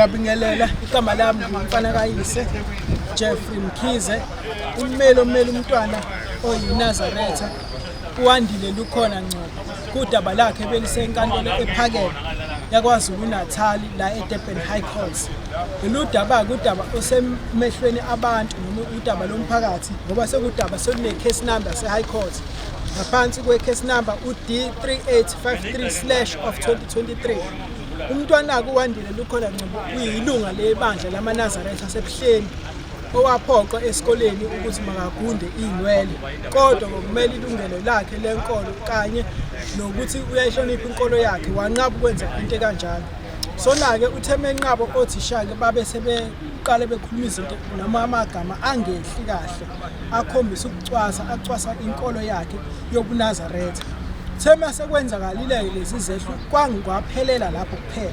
Ngiyabingelela igama lami ngumfana kayise Jeffrey Mkhize ummeli umntwana oyinazaretha uwandile lukhona ngcobo kudaba lakhe belisenkantolo ephakeme yakwaZulu Natal la eDurban High Court. Ludaba kudaba osemehlweni abantu noma udaba lomphakathi ngoba sekudaba sekune case number se High Court ngaphansi kwe case number uD3853/2023. Umntwana uwandile lukhona ngcobo uyilunga lebandla lamaNazaretha asebuhleni owaphoqwa esikoleni ukuthi makagunde inwele kodwa ngokumela ilungelo lakhe lenkolo kanye nokuthi uyayihlonipha inkolo yakhe wanqaba ukwenza into kanjalo. Sona-ke uthemenqabo othisha-ke babe sebeqale bekhuluma izinto noma amagama angehli kahle akhombisa acwasa inkolo yakhe yobuNazaretha. Thema sekwenzakalile lezi zehlo kwangwaphelela lapho kuphela.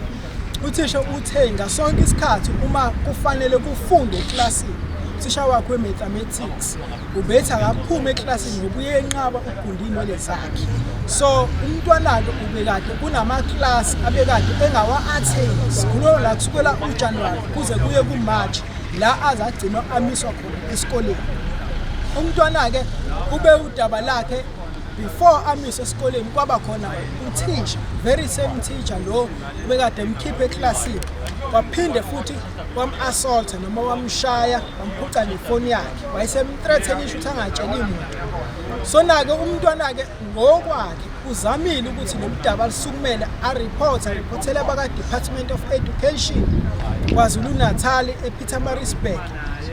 Uthisha uthe ngasonke isikhathi uma kufanele kufunde eklasini uthisha wakhe we-mathematics ubethi akaphuma eklasini ngobuye enqaba ukugunda inwele zakhe. So umntwana-ke ubekade kunamaklasi abekade engawa-attends kunola kusukela uJanuwari kuze kuye kuMarch la azagcinwa amiswa khona esikoleni. Umntwana-ke ube udaba lakhe before amiswa esikoleni kwaba khona uthisha very same teacher lo bekade emkhipha eklasini waphinde futhi wam-assault noma wamshaya wamphuca nefoni yakhe wayesemthreatheni ukuthi angatsheli muntu. Sona-ke umntwana-ke ngokwakhe uzamile ukuthi lomdaba lisukumele ariphotele baka-Department of Education kwaZulu Natal ePietermaritzburg.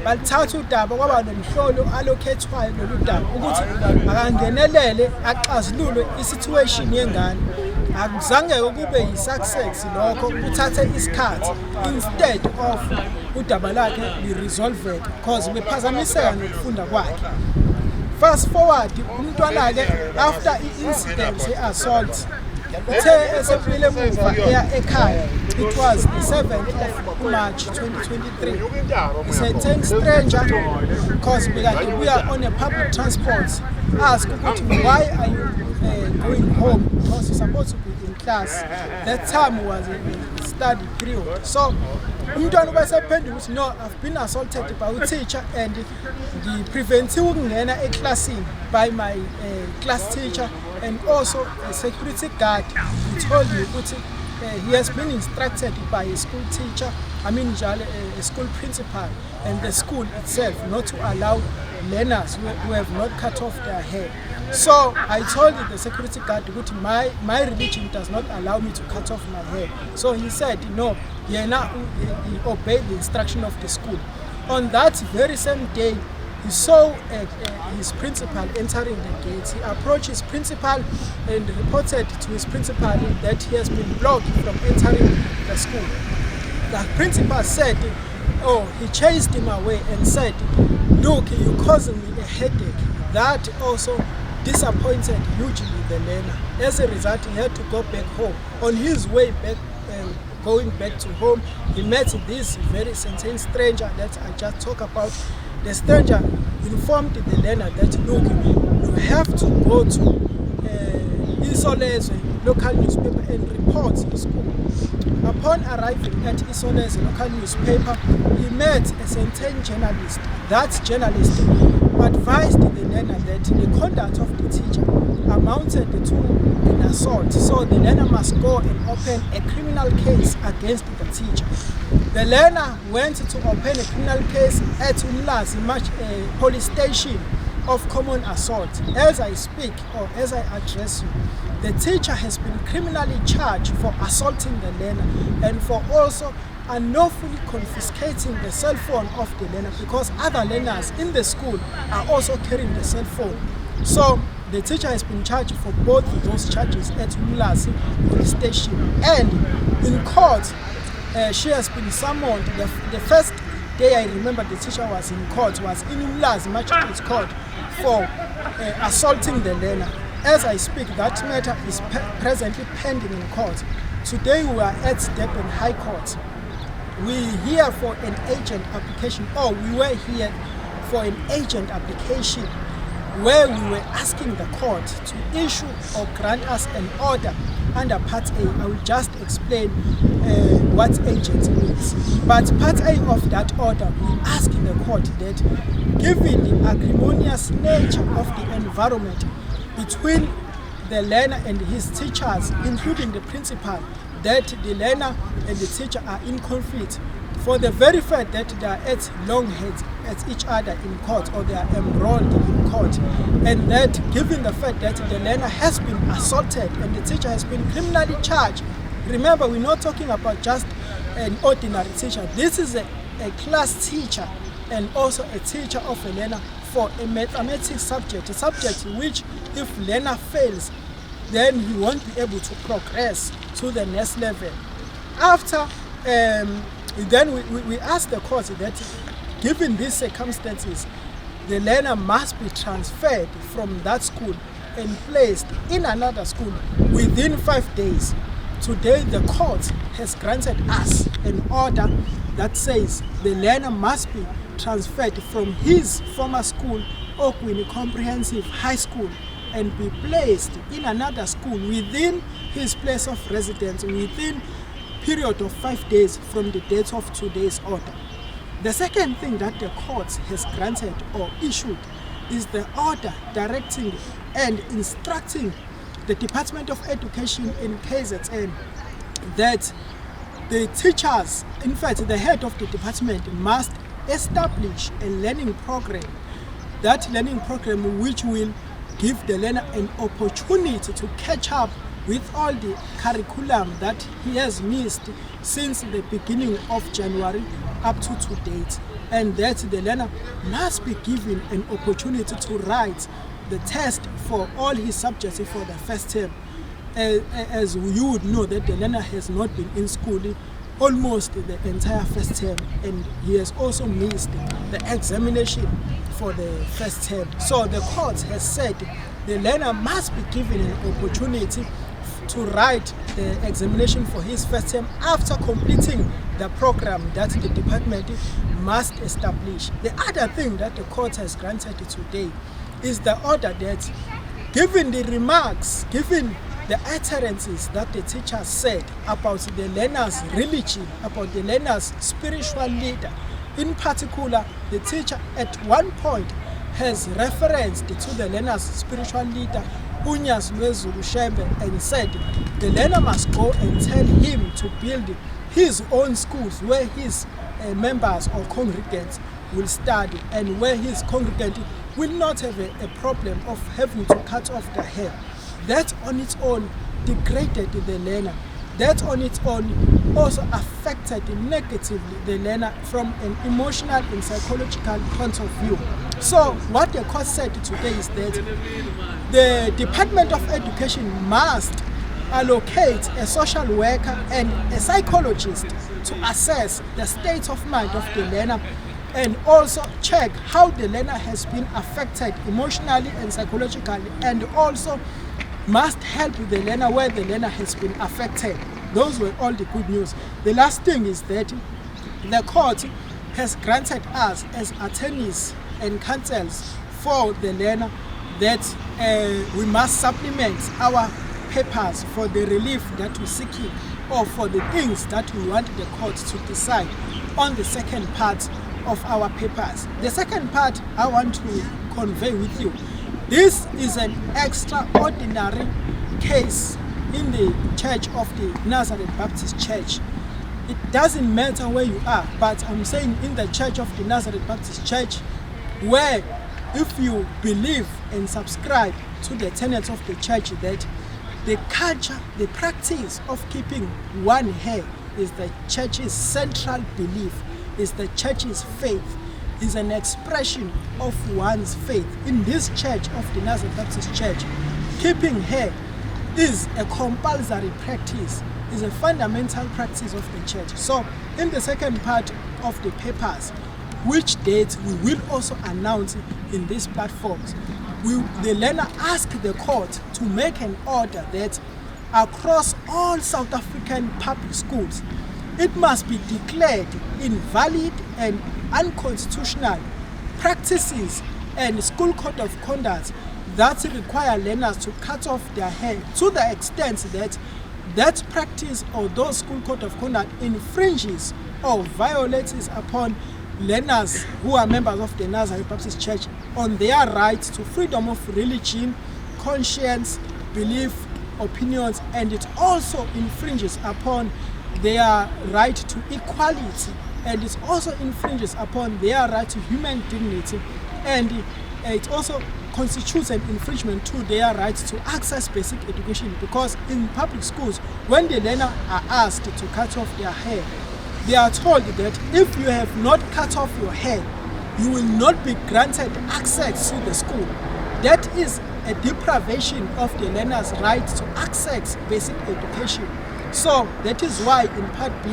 Balithatha udaba kwaba nomhlolo allocatewayo lolu daba ukuthi akangenelele axazulule isituation yengane. Akuzange kube yi-success lokho kuthathe isikhathi instead of udaba lakhe liresolveke because bephazamiseka nokufunda kwakhe. Fast forward umntwana-ke after i-incident ye-assault uthe esephile emuva eya ekhaya. It was the 7th of March 2023. He said, "Thanks stranger because we are on a public transport." Ask why are you going home because you're supposed to be in class. That time was a study period. So umntwana ubesephendula ukuthi no, I've been assaulted by a teacher and ngipreventiwe ukungena eklasini by my class teacher and also a security guard. He told me ukuthi he has been instructed by a school teacher, a school principal and the school itself not to allow learners who have not cut off their hair. So I told the security guard that my religion does not allow me to cut off my hair. So he said no, he obeyed the instruction of the school. On that very same day, he saw his principal entering the gate. He approached his principal and reported to his principal that he has been blocked from entering the school. The principal said, he chased him away and said, "Look, you're causing me a headache." That also disappointed hugely the learner. As a result, he had to go back home. On his way back, going back to home, he met this very sentient stranger that I just talked about. The stranger informed the learner that, look, you have to go to Isolezwe local newspaper and report to school. Upon arriving at Isolezwe local newspaper, he met a certain journalist. That journalist advised the learner that the conduct of the teacher amounted to an assault, so the learner must go and open a criminal case against the teacher. The learner went to open a criminal case at Umlazi police station of common assault. As I speak or as I address you, the teacher has been criminally charged for assaulting the learner and for also unlawfully confiscating the cell phone of the learner because other learners in the school are also carrying the cell phone. So the teacher has been charged for both those charges at Umlazi police station. And in court, she has been summoned. The first day I remember the teacher was in court was in Umlazi Magistrates Court for assaulting the learner. As I speak, that matter is presently pending in court. Today we are at Durban High Court. We here for an agent application, or we were here for an agent application where we were asking the court to issue or grant us an order under Part A. I will just explain what agency means. But part A of that order, we ask the court that given the acrimonious nature of the environment between the learner and his teachers, including the principal, that the learner and the teacher are in conflict for the very fact that they are at loggerheads at each other in court, or they are embroiled in court, and that given the fact that the learner has been assaulted and the teacher has been criminally charged. Remember, we're not talking about just an ordinary teacher. This is a class teacher and also a teacher of a learner for a mathematics subject, a subject which if learner fails, then he won't be able to progress to the next level. After, then we ask the court that given these circumstances, the learner must be transferred from that school and placed in another school within 5 days. Today, the court has granted us an order that says the learner must be transferred from his former school, Okwini Comprehensive High School, and be placed in another school within his place of residence within period of 5 days from the date of today's order. The second thing that the court has granted or issued is the order directing and instructing the Department of Education in KZN that the teachers, in fact the head of the department, must establish a learning program. That learning program which will give the learner an opportunity to catch up with all the curriculum that he has missed since the beginning of January up to date, and that the learner must be given an opportunity to write the test for all his subjects for the first term. As you would know that the learner has not been in school almost the entire first term, and he has also missed the examination for the first term. So the court has said the learner must be given an opportunity to write the examination for his first term after completing the program that the department must establish. The other thing that the court has granted today is the order that given the remarks, given the utterances that the teacher said about the learner's religion, about the learner's spiritual leader, in particular the teacher at one point has referenced to the learner's spiritual leader uShembe and said the learner must go and tell him to build his own schools where his members or congregants will study, and where his congregant will not have a problem of having to cut off their hair. That on its own degraded the learner. That on its own also affected negatively the learner from an emotional and psychological point of view. So what the court said today is that the Department of Education must allocate a social worker and a psychologist to assess the state of mind of the learner, and also check how the learner has been affected emotionally and psychologically, and also must help the learner where the learner has been affected. Those were all the good news. The last thing is that the court has granted us as attorneys and counsels for the learner that we must supplement our papers for the relief that we're seeking, or for the things that we want the court to decide on the second part of our papers. The second part I want to convey with you, this is an extraordinary case in the Church of the Nazareth Baptist Church. It doesn't matter where you are, but I'm saying in the Church of the Nazareth Baptist Church, where if you believe and subscribe to the tenets of the church that the culture, the practice of keeping one hair is the church's central belief, is the church's faith, is an expression of one's faith. In this Church of the Nazareth Baptist Church, keeping hair is a compulsory practice, is a fundamental practice of the church. So in the second part of the papers, which dates we will also announce in these platforms, the learner asked the court to make an order that across all South African public schools, it must be declared invalid and unconstitutional practices and school code of conduct that require learners to cut off their hair, to the extent that that practice or those school code of conduct infringes or violates upon learners who are members of the Nazareth Baptist Church on their right to freedom of religion, conscience, belief, opinions, and it also infringes upon their right to equality, and it also infringes upon their right to human dignity, and it also constitutes an infringement to their right to access basic education, because in public schools, when the learner are asked to cut off their hair, they are told that if you have not cut off your hair, you will not be granted access to the school. That is a deprivation of the learner's right to access basic education. So that is why in Part B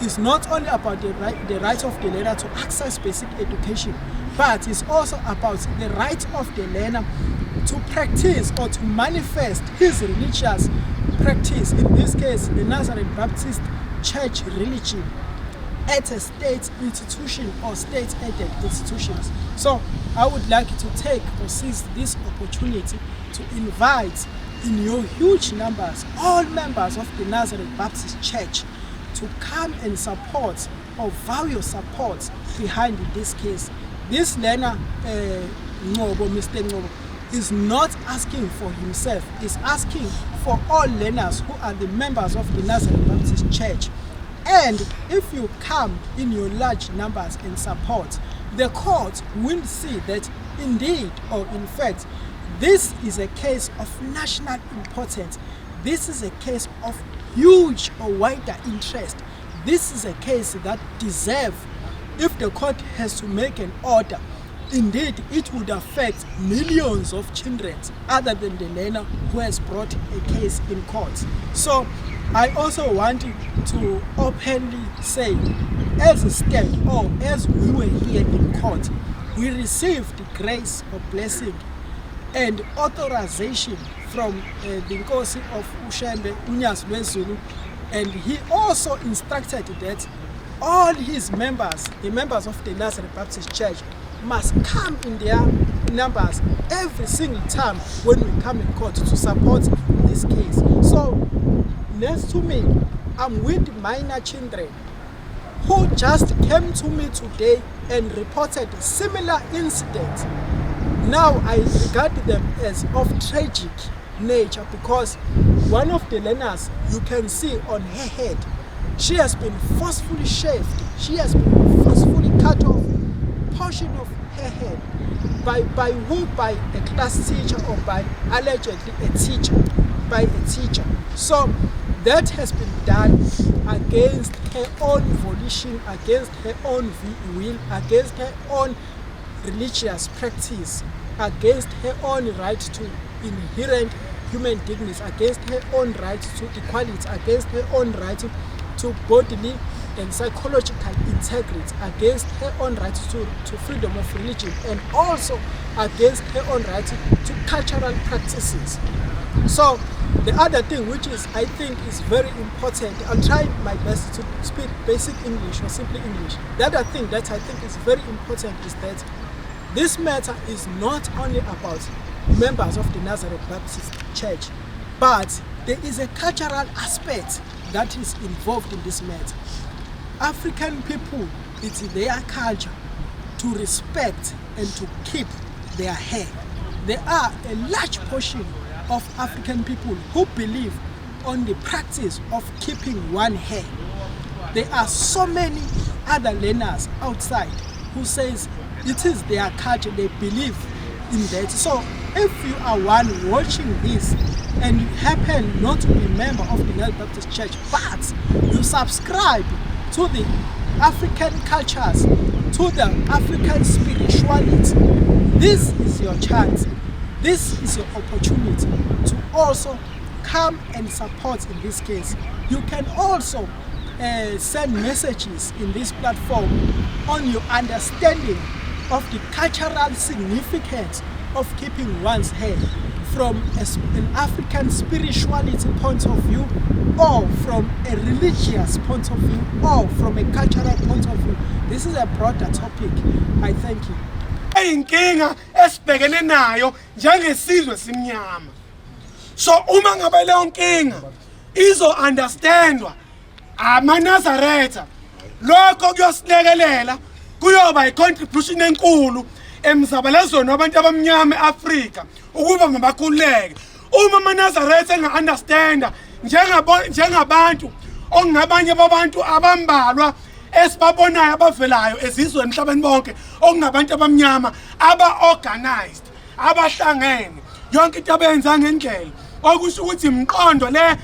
is not only about the right of the learner to access basic education, but it's also about the right of the learner to practice or to manifest his religious practice, in this case the Nazareth Baptist Church religion, at a state institution or state-aided institutions. So I would like to take or seize this opportunity to invite in your huge numbers all members of the Nazareth Baptist Church to come and support or vow your support behind this case. This learner, Mr. Ngobo, is not asking for himself, is asking for all learners who are the members of the Nazareth Baptist Church. And if you come in your large numbers and support, the court will see that indeed, or in fact, this is a case of national importance. This is a case of huge or wider interest. This is a case that deserves, if the court has to make an order, indeed it would affect millions of children other than the learner who has brought a case in court. So I also want to openly say, as a step or as we were here in court, we received the grace or blessing and authorization from the Nkosi of uShembe, Zulu, and he also instructed that all his members, the members of the Nazareth Baptist Church, must come in their numbers every single time when we come in court to support this case. So next to me, I'm with minor children who just came to me today and reported a similar incident. Now I regard them as of tragic nature, because one of the learners, you can see on her head, she has been forcefully shaved. She has been forcefully cut off a portion of her head. By who? By a class teacher, or by allegedly a teacher, by a teacher. So that has been done against her own volition, against her own will, against her own religious practice, against her own right to inherent human dignity, against her own right to equality, against her own right to bodily and psychological integrity, against her own right to freedom of religion, and also against her own right to cultural practices. So the other thing, which is I think is very important, I'll try my best to speak basic English or simply English. The other thing that I think is very important is that this matter is not only about members of the Nazareth Baptist Church, but there is a cultural aspect that is involved in this matter. African people, it's their culture to respect and to keep their hair. There are a large portion of African people who believe on the practice of keeping one hair. There are so many other learners outside who says it is their culture, they believe in that. So if you are one watching this and you happen not to be a member of the Nazareth Baptist Church, but you subscribe to the African cultures, to the African spirituality, this is your chance. This is your opportunity to also come and support in this case. You can also send messages in this platform on your understanding of the cultural significance of keeping one's hair from an African spirituality point of view, or from a religious point of view, or from a cultural point of view. This is a broader topic. I thank you. Inkinga esibhekene nayo njengesizwe simnyama. So uma ngabe leyo nkinga izo understandwa amaNazaretha. Lokho kuyosilekelela kuyoba icontribution enkulu emzabalazweni wabantu abamnyama eAfrika ukuba mabakhuleke. Uma amaNazaretha enga-understanda njengabantu okungabanye babantu abambalwa esibabonayo abavelayo ezizweni emhlabeni bonke okungabantu abamnyama aba-organized abahlangene yonke into abenza ngendlela okusho ukuthi imiqondo le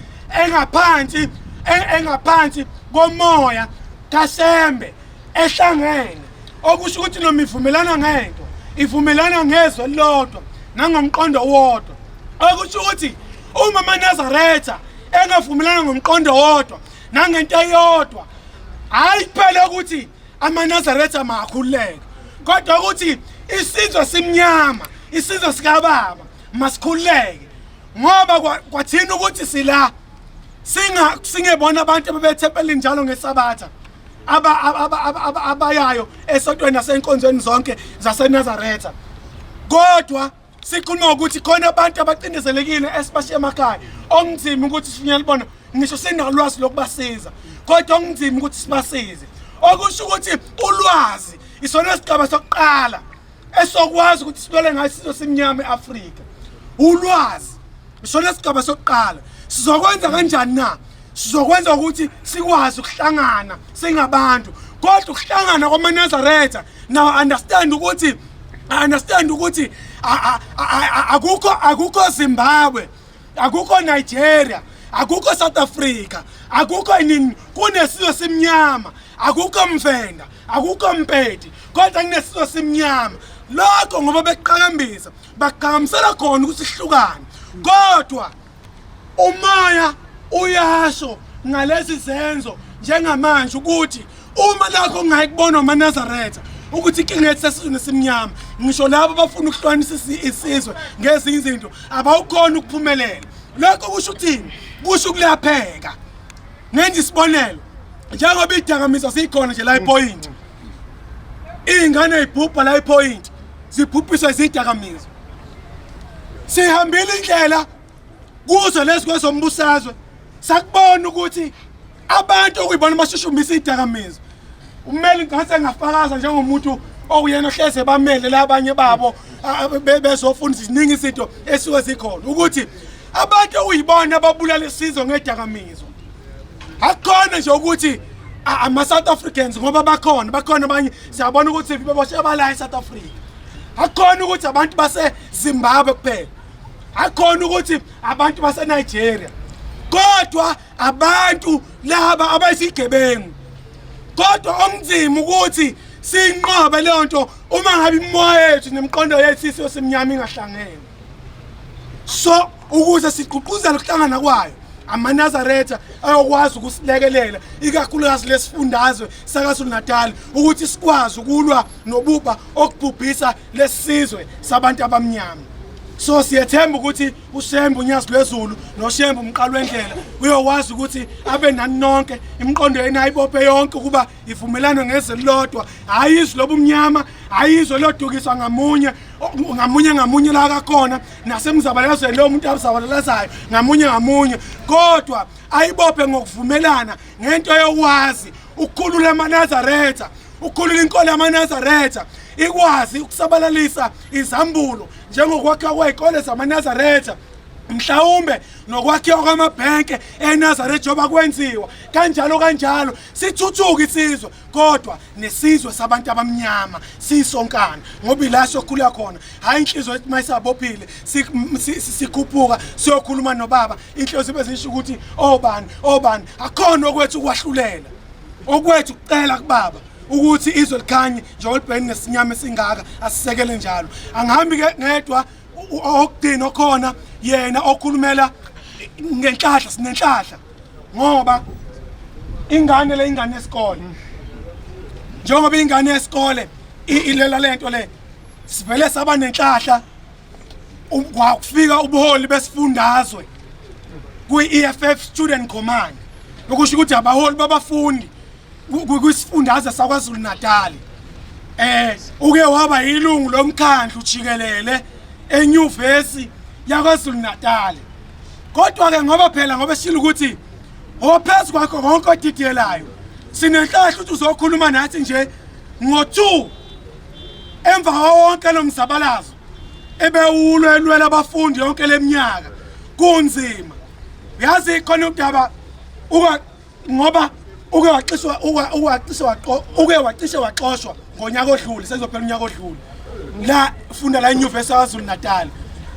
engaphansi komoya kaShembe ehlangene okusho ukuthi noma ivumelana ngento ivumelana ngezwe lodwa nangomqondo wodwa okusho ukuthi uma amaNazaretha engavumelana ngomqondo wodwa nangento eyodwa hayi kuphela ukuthi amaNazaretha makhululeke kodwa ukuthi isizwe simnyama isizwe sikababa masikhululeke ngoba kwathina ukuthi sila singebona abantu ababethempelini njalo ngesabatha abayayo esontweni nasenkonzweni zonke zaseNazaretha kodwa sikhuluma ukuthi khona abantu abacindezelekile esibashiya emakhaya okunzima ukuthi sifinyelele ngisho sinalwazi lokubasiza kodwa okunzima ukuthi sibasize okusho ukuthi ulwazi isona isigaba sokuqala esokwazi ukuthi sibele ngasizwe simnyama eAfrika ulwazi isona isigaba sokuqala sizokwenza kanjani na sizokwenza ukuthi sikwazi ukuhlangana singabantu kodwa ukuhlangana kwamaNazaretha now understand ukuthi akukho Zimbabwe akukho Nigeria akukho South Africa akukho nini kunesizwe simnyama akukho Mvenda akukho Mpedi kodwa kunesizwe simnyama lokho ngoba beqhakambisa baqhakamisela khona ukuthi sihlukane kodwa umoya uyasho ngalezi zenzo njengamanje ukuthi uma lakho ungayikubona amaNazaretha ukuthi inkinga yethu sesizwe simnyama ngisho labo bafuna ukuhlukanisa isizwe ngezinye izinto abawukhona ukuphumelela lokho kusho ukuthini kusho ukulapheka ngenza isibonelo njengoba idakamizwa sikhona nje la ipoint ingane ibhubha la ipoint zibhubhiswa izidakamizwa sihambile indlela kuzo lezi kwezombusazwe sakubona ukuthi abantu okuyibona bashushumbisa idakamizwa umeli ngase ngafakaza njengomuntu okuyena ohleze bamele labanye babo bezofunda iziningi izinto esuke zikhona ukuthi abantu okuyibona ababulala isizwe ngedakamizwa akukhona nje ukuthi ama-South Africans ngoba bakhona abanye siyabona ukuthi beboshe abala eSouth Africa akukhona ukuthi abantu base-Zimbabwe kuphela akukhona ukuthi abantu base-Nigeria kodwa abantu laba abayisigebengu kodwa onzima ukuthi sinqobe leyo nto uma ngabe imoya yethu nemiqondo yethu isizwe simnyama ingahlangene so ukuze siququzele ukuhlangana kwayo amaNazaretha ayokwazi ukusilekelela ikakhulukazi lesifundazwe saKwaZulu-Natal ukuthi sikwazi ukulwa nobuba okubhubhisa lesizwe sabantu abamnyama so siyethemba ukuthi uShembe unyazi lwezulu noShembe umqalo wendlela uyokwazi ukuthi abe nani nonke imiqondo yena ayibophe yonke kuba ivumelana ngezwe lodwa hayi izwe lobumnyama hayi izwe lodukiswa ngamunye la kakhona nasemzabalazweni lo muntu azabalalazayo ngamunye kodwa ayibophe ngokuvumelana ngento yokwazi ukukhulula amaNazaretha ukukhulula inkolo yamaNazaretha ikwazi ukusabalalisa izambulo njengokwakhiwa kwezikole zamaNazaretha mhlawumbe nokwakhiwa kwamabhenke eNazaretha njengoba kwenziwa kanjalo sithuthuka isizwe kodwa nesizwe sabantu abamnyama sisonkana ngoba ila sokhula khona hayi inhliziyo yethu mayisabophile sikhuphuka siyokhuluma nobaba inhliziyo bezisho ukuthi obani akhona okwethu ukwahlulela okwethu kucela kubaba ukuthi izwe likhanye njengoba libhekene nesinyama esingaka asisekele njalo angihambi ke ngedwa okugcina khona yena okhulumela ngenhlahla sinenhlahla ngoba ingane yesikole njengoba ingane yesikole ilela lento le sivele saba nenhlahla kwafika ubuholi besifundazwe kwi-EFF Student Command okusho ukuthi abaholi babafundi kwisifundazwe saKwaZulu-Natal uke waba yilungu lomkhandlu jikelele enyuvesi yaKwaZulu-Natal kodwa ke ngoba phela ngoba sishilo ukuthi ophezu kwakho konke odidiyelayo sinenhlahla ukuthi uzokhuluma nathi nje ngo2 emva wonke lo mzabalazo ebewulwela abafundi yonke leminyaka kunzima yazi khona udaba ngoba uke wacishe waxoshwa ngonyaka odlule sezophela unyaka odlule la ufunda la eNyuvesi yaZulu Natal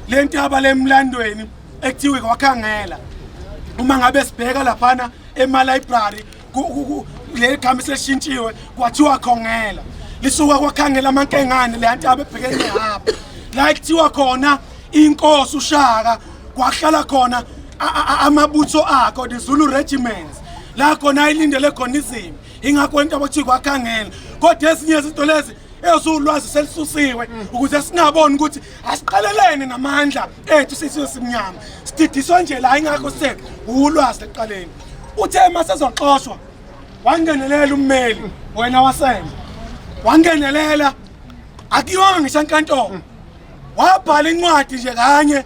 lento abalemlandweni ekuthiwe kwakhangela uma ngabe sibheka laphana ema-library le gama seshintshiwe kwathiwa khongela lisuka kwakhangela amankengane le nto abebhekene nehapha la kuthiwa khona inkosi uShaka kwahlala khona amabutho akho the Zulu regiments la khona ayilindele khona izimo ingakho into abathi kwakhangela kodwa ezinye izinto lezi ezulwazi selisusiwe ukuze singaboni ukuthi asiqalelene namandla ethu sisiwe simnyama sididiswa nje la ingakho se ulwazi eqaleni uthe masezoxoshwa wangenelela ummeli wena waShembe wangenelela akiwanga ngisho enkantolo wabhala incwadi nje kanye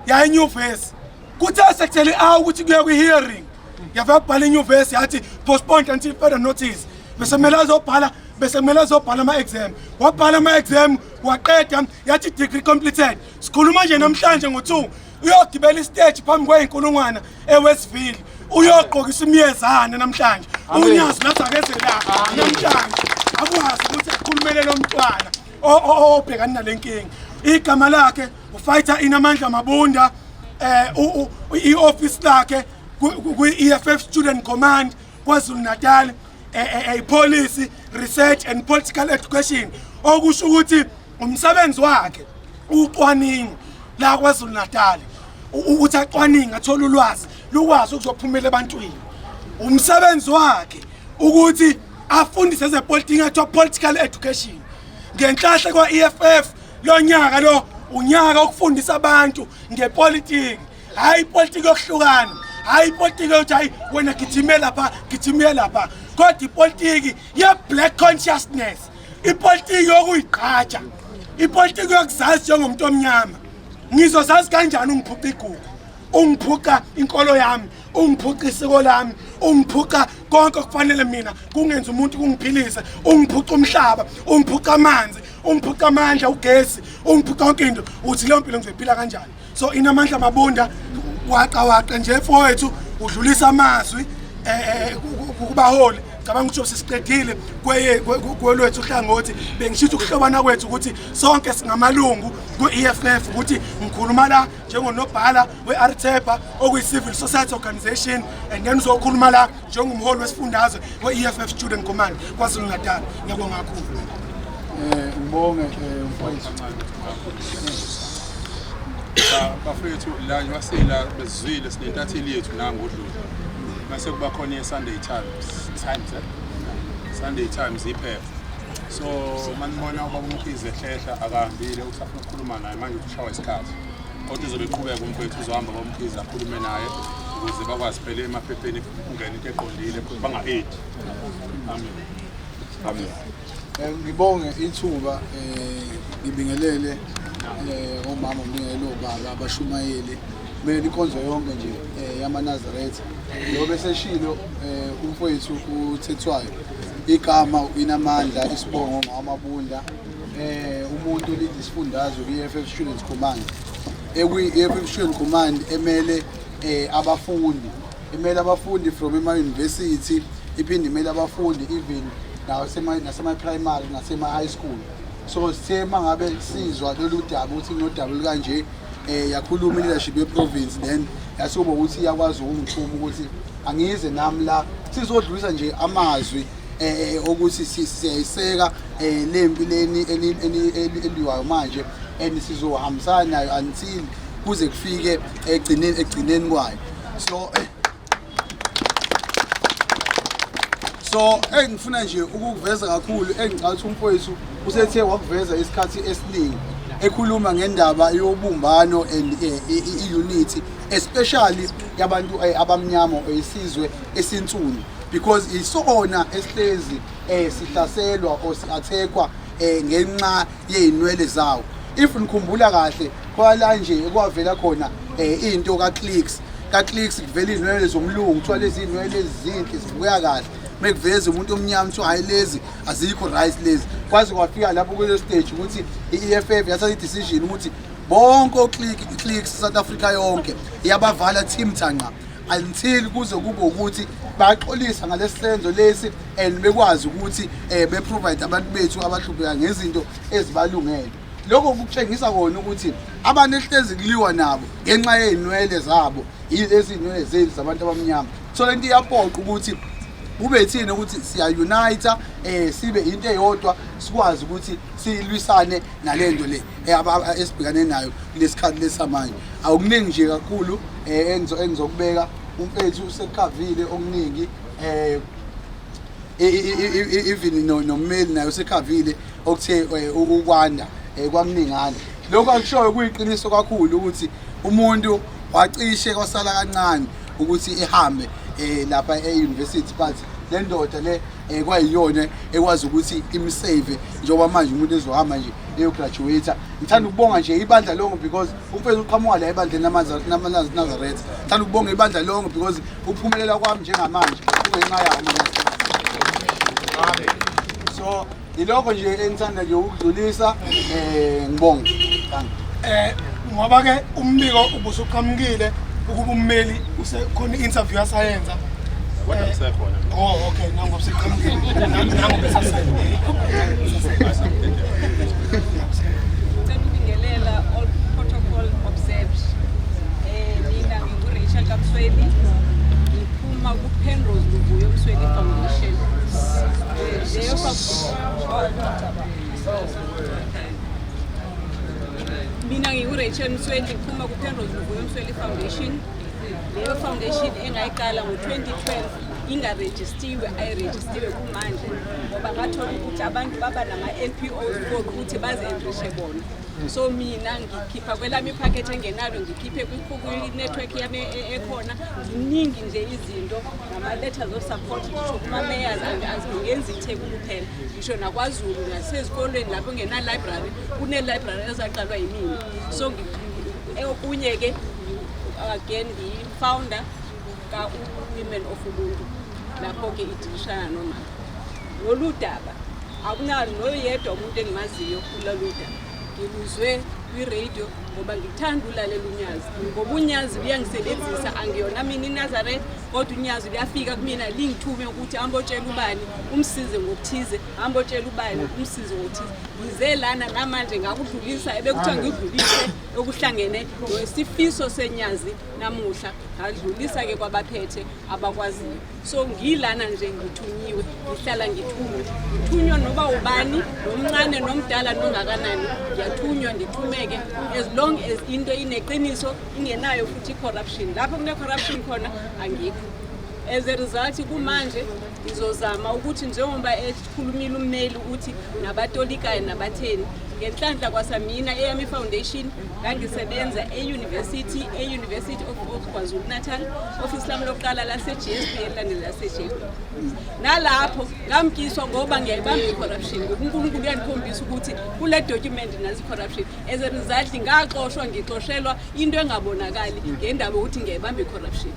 ya enyuvesi kuthe sekuthele ukuthi kuye kwi-hearing yavabhala enyuvesi yathi postponed until further notice besemele azobhala ama-exam wabhala ama-exam waqeda yathi degree completed sikhuluma nje namhlanje ngo2 uyogibela istage phambi kweyinkulungwana eWestville uyogqokisa imyezane namhlanje unyazi lazakezela namhlanje akwazi ukuthi akhulumele lo mntwana obhekana nalenkinga igama lakhe ufighter inamandla mabunda i-office lakhe kwi-EFF Student Command KwaZulu Natal policy research and political education okusho ukuthi umsebenzi wakhe ucwaningo la KwaZulu Natal ukuthi acwaninga athola ulwazi lukwazi ukuzophumela ebantwini umsebenzi wakhe ukuthi afundise ezepolitiki atho political education ngenhlahla kwa-EFF lo nyaka lo unyaka okufundisa abantu ngepolitiki hayi ipolitiki yokuhlukana hayi ipolitiki yokuthi hayi wena gijimela lapha kodwa ipolitiki ye-black consciousness ipolitiki yokuyigqaja ipolitiki yokuzazi njengomuntu omnyama ngizozazi kanjani ungiphuca igugu ungiphuca inkolo yami ungiphuca isiko lami ungiphuca konke okufanele mina kungenza umuntu kungiphilise ungiphuca umhlaba ungiphuca amanzi ungiphuca amandla ugesi ungiphuca konke into uthi leyo mpilo ngizoyiphila kanjani so inamandla mabunda waqa nje mfowethu udlulisa amazwi kubaholi cabanga ukuthi sesiqedile kwelwethu uhlangothi bengishithi ukuhlobana kwethu ukuthi sonke singamalungu ku-EFF ukuthi ngikhuluma la njengonobhala we-Artepa okuyi-civil society organization and then uzokhuluma la njengomholi wesifundazwe we-EFF Student Command KwaZulu Natal. Ngiyabonga kakhulu. Ngibonge mfowethu. Bafethu la ngiwasela bezizwile sinentatheli yethu nangodlule mase kuba khona ye-Sunday Times iphepha so manibona ubaba uMkhize ehlehla akahambile usafuna ukukhuluma naye manje ukushawa isikhathi kodwa uzobe eqhubeka umfowethu uzohamba baMkhize akhulume naye ukuze bakwazi phela emaphepheni ukungena into eqondile banga-8 amen. Ngibonge ithuba ngibingelele omama ngibingelele obaba abashumayeli kumele inkonzo yonke nje yamaNazaretha lo beseshilo umfowethu uthethwayo igama inamandla isibongo ngamabunda umuntu olidi isifundazwe kwi-EFF Student Command ekwi-EFF Student Command emele abafundi from ema-university iphinde imele abafundi even nasema-primary nasema-high school so sithe mangabe sizwa lolu daba ukuthi kunodaba olukanje yakhuluma i-leadership ye-province then yasuba ukuthi iyakwazi ukungithuma ukuthi angize nami la sizodlulisa nje amazwi ukuthi siyayiseka lempileni eliwayo manje and sizohambisana nayo until kuze kufike egcineni kwayo so engifuna nje ukuveza kakhulu engicathi umfowethu usethe wakuveza isikhathi esiningi ekhuluma ngendaba yobumbano and i-unity especially yabantu abamnyama esizwe esinsundu because isona esihlezi sihlaselwa or si-attackwa ngenxa yey'nwele zawo if nikhumbula kahle kwala nje kwavela khona into ka-clicks ka-clicks kuvela iy'nwele zomlungu kuthiwa lezi iy'nwele ezinhle zibuya kahle mekuveza umuntu omnyama kuthiwa hayi lezi azikho right lezi kwaze kwafika lapho kule stage ukuthi i-EFF yathatha i-decision ukuthi bonke o-clicks South Africa yonke iyabavala team thanqa until kuze kube ukuthi baxolisa ngalesi senzo lesi and bekwazi ukuthi be-provide abantu bethu abahlupheka ngezinto ezibalungele. Lokho kutshengisa kona ukuthi abantu ehlezi kuliwa nabo ngenxa yey'nwele zabo yilezi iy'nwele zethu zabantu abamnyama. So le nto iyaphoqa ukuthi kube thina ukuthi siya-unite sibe into eyodwa sikwazi ukuthi silwisane nale nto le esibhekane nayo kulesikhathi lesamanje. Akuningi nje kakhulu engizokubeka umfethu usekhavile okuningi even nommeli nayo usekhavile okuthe ukwanda kwakuningana. Lokho akushoyo kuyiqiniso kakhulu ukuthi umuntu wacishe kwasala kancane ukuthi ehambe lapha e-university but le ndoda le kwayiyona ekwazi ukuthi imsave njengoba manje umuntu ezohamba nje eyograduate. Ngithanda ukubonga nje ibandla lonke because umfethu uqhamuka la ebandleni lamaNazaretha. Ngithanda ukubonga ibandla lonke because ukuphumelela kwami njengamanje kungenxa yami. So ilokho nje engithanda nje ukudlulisa ngibonga. Ngoba ke umbiko ubusuqhamukile ukuba ummeli usekhona i-interview yasayenza. Kodwa ngisekhona. Oh okay, nangoba useqhamukile. Nangoba sasayenza. Ngibingelela all protocol observed. Mina ngingu-Rachel Kapsweni. Ngiphuma ku-Penrose Luvuyo Msweni Foundation. Mina ngingu-Rachel Msweni ngiphuma ku-Penrose Luvuyo Msweni Foundation. Leyo foundation engayiqala ngo-2012 ingarejistiwe ayirejistiwe kumanje ngoba ngathola ukuthi abantu baba nama-NPOs for ukuthi bazi-enrishe bona. So mina ngikhipha kwelami iphakethe engenalo ngikhiphe kwi-network yami ekhona ziningi nje izinto nama-letters of support ngisho kuma-mayors angenzi iTheku kuphela ngisho naKwaZulu nasezikolweni lapho ngena-library kune-library ezaqalwa yimina. So okunye-ke again ngi-founder ka-Women of Ubuntu lapho-ke idilishana noma lolu daba akunalo noyedwa umuntu engimaziyo kulolu daba. Ngiluzwe kwi-radio ngoba ngithanda ulalela unyazi ngoba unyazi luyangisebenzisa angiyona mina iNazaretha kodwa unyazi luyafika kumina lingithume ukuthi ambotshela ubani umsize ngokuthize ambotshela ubani umsize ngokuthize. Ngize lana namanje ngakudlulisa ebekuthiwa ngidlulise okuhlangene nesifiso senyazi namuhla ngadlulisa-ke kwabaphethe abakwaziyo. So ngilana nje ngithunyiwe ngihlala ngithunywa noba ubani nomncane nomdala nongakanani ngiyathunywa ndithumeke as long as into ineqiniso ingenayo futhi corruption. Lapho kune corruption khona angikho. As a result kumanje ngizozama ukuthi njengoba ekhulumile ummeli ukuthi nabatolikayo nabatheni ngenhlanhla kwasamina eyami foundation ngangisebenza e-University of KwaZulu Natal office lami lokuqala lase-GSP elandela lase-JP. Nalapho ngamkiswa ngoba ngiyayibamba i-corruption uNkulunkulu uyandikhombisa ukuthi kule document nazi corruption. As a result ngaxoshwa ngixoshelwa into engabonakali ngendaba ukuthi ngiyayibamba i-corruption.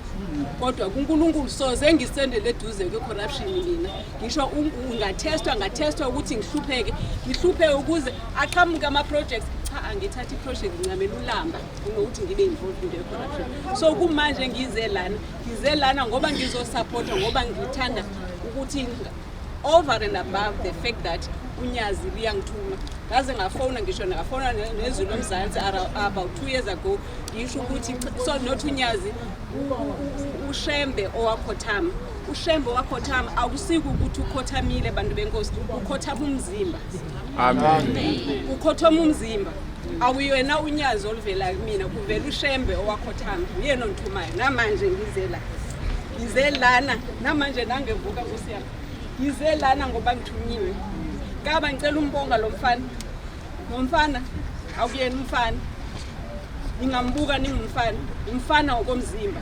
Kodwa kuNkulunkulu soze ngisendele eduze kwe-corruption mina ngisho ngathestwa ukuthi ngihlupheke ukuze aqhamuke ama-projects. Cha angithathi i-project ngincamela ulamba kunokuthi ngibe involved in corruption. So kumanje ngize lana ngoba ngizosupporta ngoba ngithanda ukuthi over and above the fact that unyazi liyangithuma ngaze ngafona ngisho ngafona nezulu eMzansi about 2 years ago ngisho ukuthi so not unyazi uShembe owakhothama. uShembe wakhothama akusiko ukuthi ukhothamile bantu benkosi ukhothama umzimba. Amen. Ukhothama umzimba awuyena unyazi oluvela kumina kuvela uShembe owakhothama uyena onthumayo. Namanje ngize lana namanje nangevuka kusiyami ngize lana ngoba ngithunyiwe. Kaba ngicela umbonga lo mfana akuyena umfana ningambuka ningumfana umfana ngokomzimba.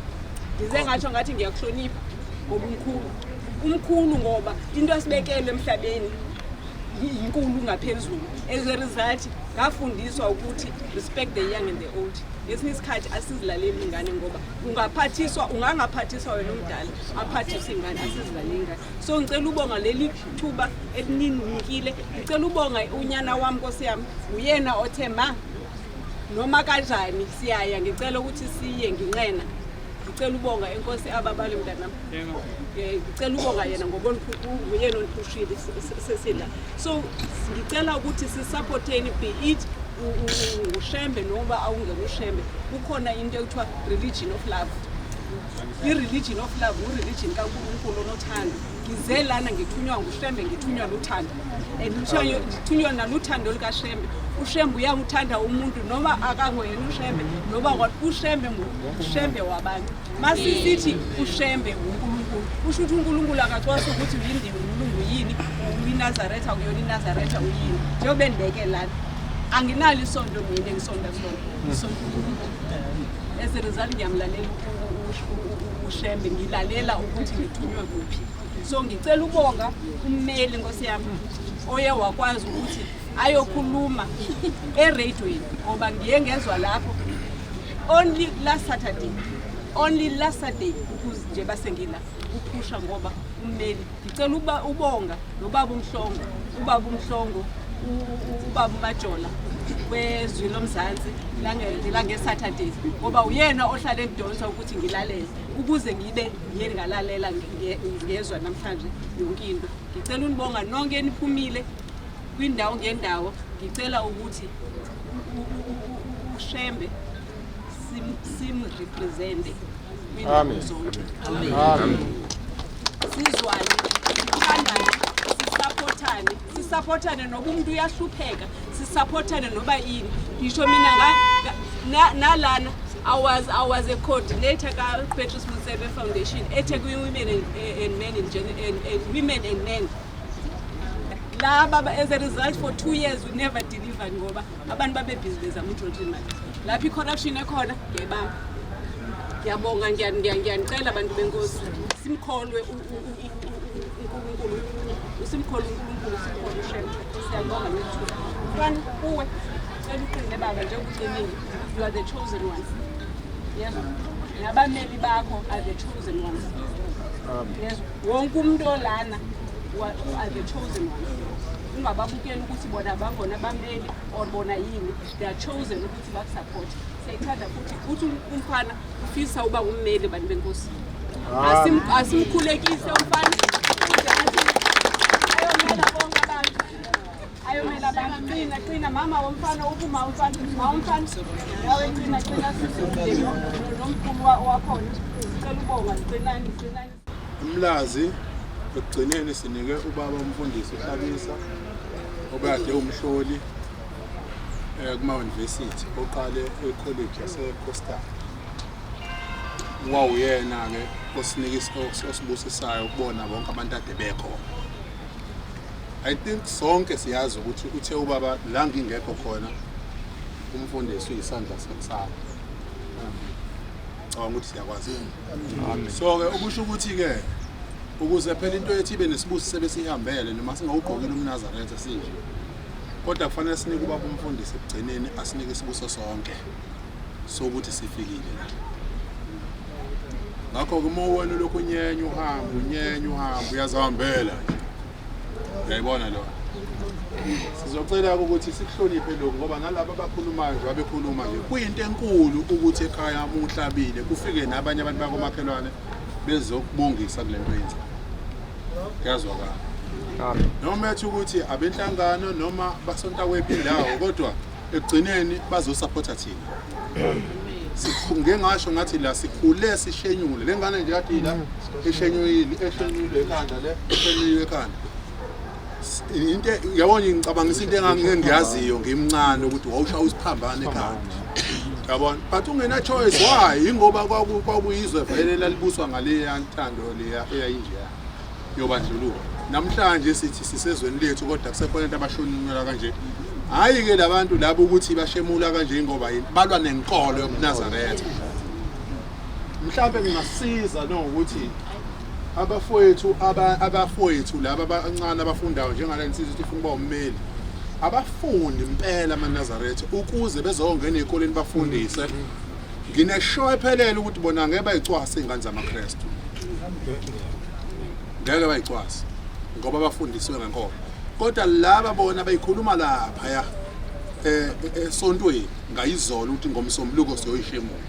Ngize ngatsho ngathi ngiyakuhlonipha ngoba umkhulu ngoba into esibekelwe emhlabeni kakhulu ngaphezulu. As a result ngafundiswa ukuthi respect the young and the old. Ngesinye isikhathi asizilaleli ingane ngoba ungangaphathiswa wena omdala aphathiswe ingane asizilaleli ingane. So ngicela ubonga leli thuba elinikile. Ngicela ubonga unyana wami Nkosi yami uyena othe ma noma kanjani siyaya ngicela ukuthi siye nginqena. Ngicela ubonga enkosi ababali mntanami. Ngicela ubonga yena ngoba uyena oniphushile sesila. So ngicela ukuthi sisupporteni be it uShembe noma awungena uShembe. Kukhona into ekuthiwa religion of love. I-religion of love u-religion kaNkulunkulu onothando. Ngize lana ngithunywa nguShembe ngithunywa luthando. And ngithunywa naluthando lukaShembe. uShembe uyamuthanda umuntu noma akangwena uShembe noma uShembe wabantu. Masisithi uShembe uNkulunkulu. Kusho ukuthi uNkulunkulu akacwasa ukuthi uyindini uNkulunkulu yini, uyiNazaretha uyona iNazaretha uyini. Njengoba ndibeke lana. Anginalo isonto mina ngisonda sona. Isonto uNkulunkulu. As a result ngiyamlalela uShembe ngilalela ukuthi ngithunywe kuphi. So ngicela ubonga ummeli Nkosi yami oye wakwazi ukuthi ayokhuluma eradioini ngoba ngiye ngezwe lapho only last Saturday ukuze nje basengila uphusha ngoba ummeli ngicela ubonga nobaba umhlongo ubaba uMajola wezwi lomzansi la ngeSaturdays ngoba uyena ohlala edonsa ukuthi ngilalele ukuze ngibe ngiyengalalela ngezwe namhlanje yonke into. Ngicela unibonga nonke eniphumile kwindawo ngendawo. Ngicela ukuthi uShembe simrepresente kwindawo zonke. Amen. Sizwane, sithandane, sisupportane noba umuntu uyahlupheka, sisupportane noba yini. Ngisho mina nalana I was a coordinator ka Petrus Musebe Foundation eThekwini Women and Men and Women and Men. Laba as a result for 2 years we never delivered ngoba abantu babe busy bezama ukuntshontshela imali. Lapha icorruption ekhona ngiyabamba. Ngiyabonga ngiyanicela abantu benkosi simkholwe uNkulunkulu. Usimkholwe uNkulunkulu simkholwe uShembe. Siyabonga nethuba. Mfana uwe eluqine baba nje ukuqinile. You are the chosen ones. Yes. Nabameli bakho are the chosen ones. Yes. Wonke umuntu olana are the chosen ones. Ungababukeli ukuthi bona bangona bameli or bona yini. They are chosen ukuthi bakusupport. Siyithanda futhi umfana ufisa uba ummeli bantu benkosi. Asimkhulekise umfana. Ayomela bonke abantu. Ayomela abantu. Qina mama womfana uphuma umfana. Yawe qina sisindeni nomkhulu wakhona. Cela ubonga qinani. Umlazi ekugcineni sinike ubaba umfundisi uHlabisa obade umhloli kuma-university oqale ecollege yaseCoastal. Wawuyena ke osibusisayo ukubona bonke abantu ade bekhona. I think sonke siyazi ukuthi uthe ubaba la ngingekho khona umfundisi uyisandla sensana. Ngicabanga ukuthi siyakwazi. So ke ukusho ukuthi ke ukuze phela into yethi ibe nesibusi sebesihambele noma singawugqokile umNazaretha sinje. Kodwa kufanele sinike ubaba umfundisi ekugcineni asinike isibuso sonke sokuthi sifikile. Ngakho ke mawona lokho unyenya uhamba uyazihambela. Uyayibona lo. Sizocela ukuthi sikuhloniphe lokho ngoba nalabo abakhulumayo nje abekhuluma nje kuyinto enkulu ukuthi ekhaya umhlabile kufike nabanye abantu bakomakhelwane bezokubongisa kulento yenza. Kuyazwakala. Noma ethi ukuthi abenhlangano noma basonta kwephi indawo kodwa ekugcineni bazosupporta thina. Ngengasho ngathi la sikhule sishenyule lengane nje yathi la eshenyule ekhanda le eshenyule ekhanda. Into yabona ngicabangisa into engangiyaziyo ngimncane ukuthi wawushaya usiphambane ekhanda. Yabona but ungena choice why ingoba kwakuyizwe vele lalibuswa ngale yanthando leya eyayinje yobandlululo. Namhlanje sithi sisezweni lethu kodwa kusekhona into abashonela kanje. Hayi ke labantu labo ukuthi bashemula kanje ngoba balwa nenkolo yobuNazaretha. Mhlawumbe ngingasiza no ukuthi abafowethu laba abancane abafundayo njengala insizwe ukuthi ifuna ukuba ummeli abafundi impela amaNazaretha ukuze bezongena ezikoleni bafundise ngineshow ephelele ukuthi bona ngeke bayicwase ingane zamaKristu ngeke bayicwase ngoba bafundiswe ngenkolo kodwa laba bona bayikhuluma lapha ya esontweni ngayizolo ukuthi ngomsombuluko siyoyishemula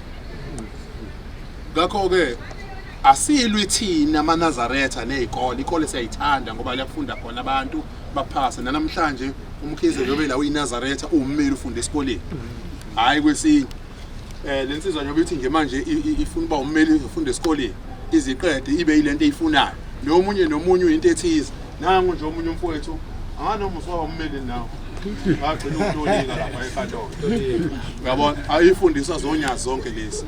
ngakho ke asilwi thina amaNazaretha nezikole ikole siyayithanda ngoba liyafunda khona abantu baphasa namhlanje umkhize njobe la uyiNazaretha ummeli ufunda esikoleni hayi kwesinye lensizwa njobe ithi nje manje ifuna uba ummeli ufunda esikoleni iziqede ibe yilento eyifunayo nomunye into ethize nangu nje omunye umfowethu anganoma usaba ummeli nawo ngagcina ukutolika lapha ekhadoko yabona ayifundiswa zonyazi zonke lezi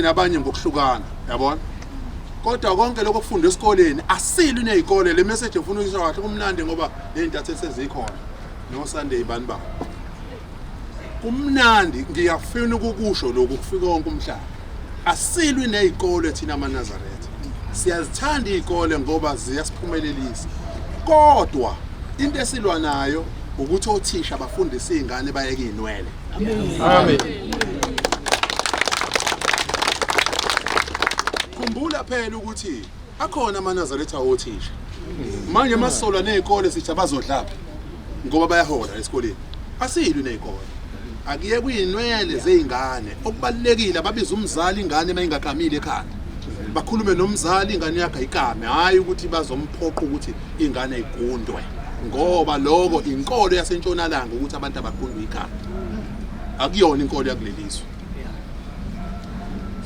nabanye ngokuhlukana yabona kodwa konke lokho kufunda esikoleni asilwi nezikole le message ufuna ukuyisho kahle kumnandi ngoba ley'ntathe sezikhona no Sunday bani ba kumnandi ngiyafuna ukukusho lokhu kufika wonke umhlaba asilwi nezikole thina amaNazaretha siyazithanda izikole ngoba ziyasiphumelelisa kodwa into esilwa nayo ukuthi othisha bafundise izingane bayeke inwele amen khumbula phela ukuthi akhona amaNazaretha othisha manje masola nezikole sithi abazodlapha ngoba bayahola esikoleni asilwi nezikole akuye kuyinwele zeingane okubalekile babiza umzali ingane mayingakamile ekhaya bakhulume nomzali ingane yakhe ayikame hayi ukuthi bazomphoqa ukuthi ingane igundwe ngoba lokho inkolo yasentshonalanga ukuthi abantu abagundwe ikhaya akuyona inkolo yakulelizwe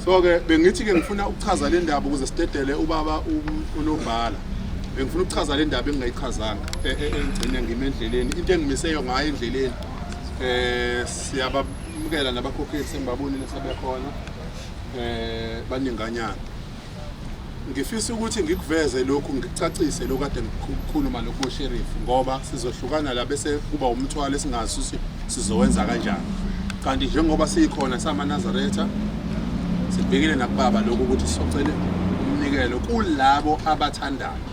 so ke bengithi ke ngifuna ukuchaza le ndaba ukuze sidedele ubaba unobhala bengifuna ukuchaza le ndaba engingayichazanga engcine ngimendleleni into engimiseyo ngayo endleleni siyabamukela nabakhokheli sengibabonile sebekhona baninganyana ngifisa ukuthi ngikuveze lokhu ngicacise lokho kade ngikhuluma lokho sheriff ngoba sizohlukana la bese kuba umthwalo esingazi ukuthi sizowenza kanjani kanti njengoba sikhona samaNazaretha sibhekile nakubaba lokho ukuthi sicela umnikelo kulabo abathandayo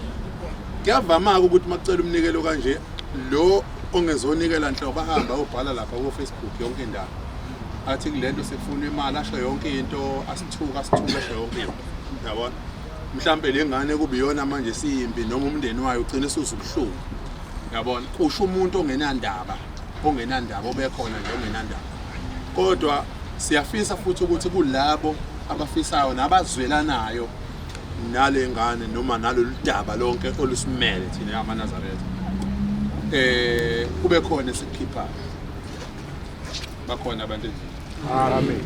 kuyavama ukuthi makucela umnikelo kanje lo ongezonikela nhlobo ahamba ubhala lapha ku Facebook yonke indawo athi kulento sifuna imali asho yonke into asithuka asho yonke into yabona mhlambe lengane kubiyona manje siyimbi noma umndeni wayo ugcina usubuhlungu yabona kusho umuntu ongenandaba obekhona nje ongenandaba kodwa siyafisa futhi ukuthi kulabo abafisayo nabazwelanayo nale ngane noma nalolu daba lonke olusimele thina amaNazaretha kube khona esikhipha bakhona abantu amen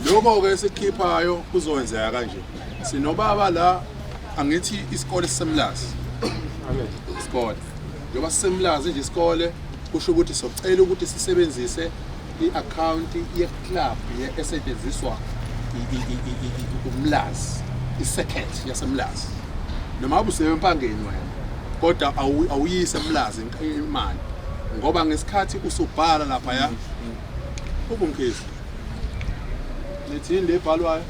lokho ke esikhiphayo kuzokwenzeka kanje sinobaba la angithi isikole sisemlazi amen isikole ngoba sisemlazi nje isikole kusho ukuthi socela ukuthi sisebenzise i-account ye-club esetshenziswa umlazi i-secret yasemlazi noma ubusebempangeni wena kodwa awuyise emlazi imali ngoba ngesikhathi usubhala lapha ya ubumkhisi lethini lebhalwayo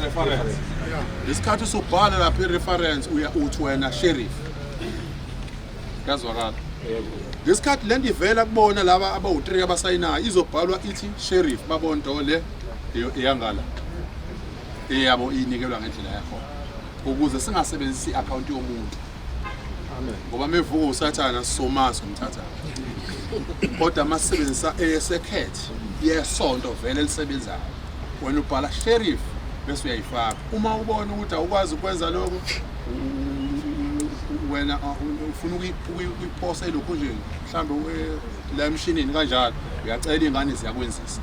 reference isikhathi usubhala lapha i-reference uthi wena sheriff kazwakala ngesikhathi lento ivela kubona laba abawu3 abasayinayo izobhalwa ithi sheriff babonto le iyangala eyabo inikelwa ngendlela yakho ukuze singasebenzisi i-account yomuntu amen ngoba mevuka usathana sisomaso umthatha kodwa masebenzisa eyesecret yesonto vele lisebenzayo wena ubhala sheriff bese uyayifaka uma ubona ukuthi awukwazi ukwenza lokho wena ufuna ukuyiposa lokho nje mhlambe la emshinini kanjalo uyacela ingane ziyakwenzisa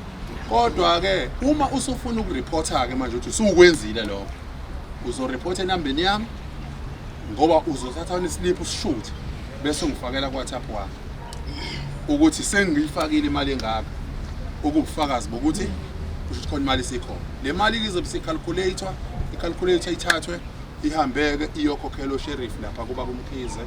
kodwa ke uma usufuna ukureporta ke manje uthi usukwenzile lokho uzoreport enambeni yami ngoba uzothatha islip usishoot bese ngifakela kwaThaphu wakho ukuthi sengiyifakile imali engaka ukubufakazi bokuthi kusho khona imali isikhona le mali izobe sicalculator i-calculator ithathwe ihambeke iyokhokhelwa sheriff lapha kuba kumkhize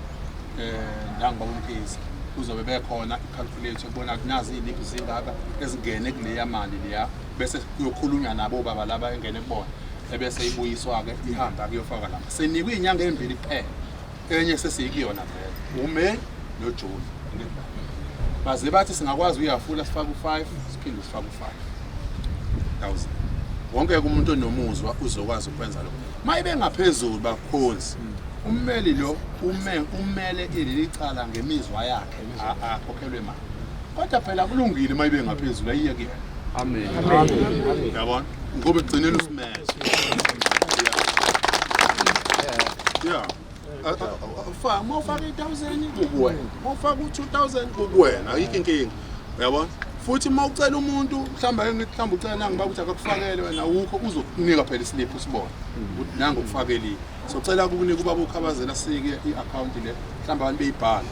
nangba kumkhize kuzobe bekhona i-calculator ubona kunazi iniphi zingaka ezingene kule yamali leya bese kuyokhulunywa nabo baba laba engene kubona ebese ibuyiswa-ke ihamba kuyofaka lapha. Sinikwe iy'nyanga ey'mbili kuphela, enye sesiyikuyona vele, uMeyi noJuni. Baze bathi singakwazi uyafula sifake u5 siphinde sifake u5000. Wonke umuntu onomuzwa uzokwazi ukwenza lokho. Mayibe ngaphezulu bakhonzi. Ummeli lo umele ileli cala ngemizwa yakhe akhokhelwe imali. Kodwa phela kulungile mayibe ngaphezulu ayiye ke. Amen. Yabona? Ngoba igcinela usimele. Yeah. Mawufaka 1000 kukuwena, mawufaka u2000 kukuwena, ayikho inkinga. Uyabona? Futhi mawucela umuntu mhlawumbe ucela nangiba ukuthi akakufakele wena ukho uzokunika phela islip usibone. Ukuthi nangu ukufakeli. Socela ukunika ubaba ukhabazela sike iaccount le mhlawumbe abantu beyibhala.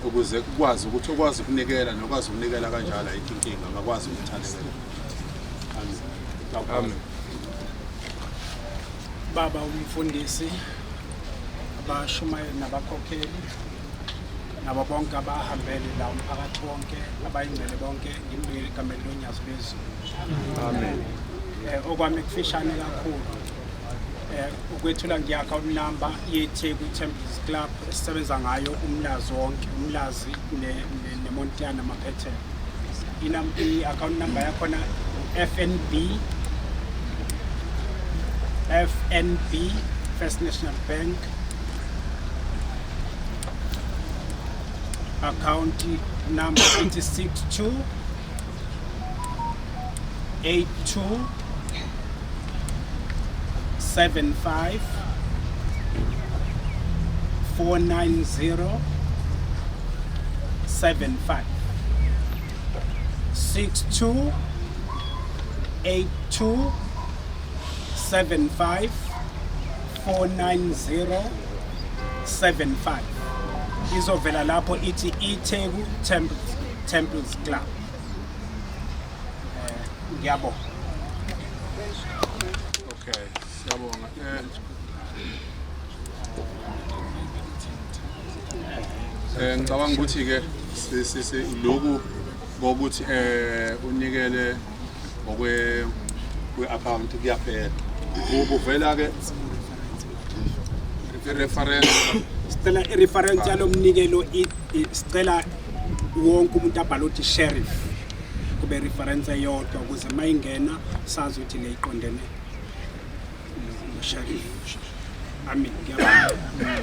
Ukuze ukwazi ukuthi ukwazi ukunikela nokwazi ukunikela kanjalo ayikho inkinga, ngakwazi ukuthandela. Amen. Baba umfundisi, abashumayeli nabakhokheli, nabo bonke abahambele la umphakathi wonke, abayingcele bonke ngimbuye egameni lonyazi bezulu. Amen. Okwami kufishane kakhulu. Ukwethula nge-account number yeTheku Temples Club esisebenza ngayo umlazi wonke, umlazi neMontana Maphethelo. I-account number yakhona FNB, First National Bank, account number 862 82 75 490 75 62 82 75 490 75. Izovela lapho ithi iTheku Temples Club. Ngiyabonga. Okay, siyabonga. Ngicabanga ukuthi ke lokhu ngokuthi unikele kwe-account kuyaphela. Ubuvela ke reference Sicela i-reference yalomnikelo sicela wonke umuntu abhale uthi sheriff kube reference eyodwa ukuze mayingena sazi ukuthi le iqondene no-sheriff. Amen. Ngiyabonga.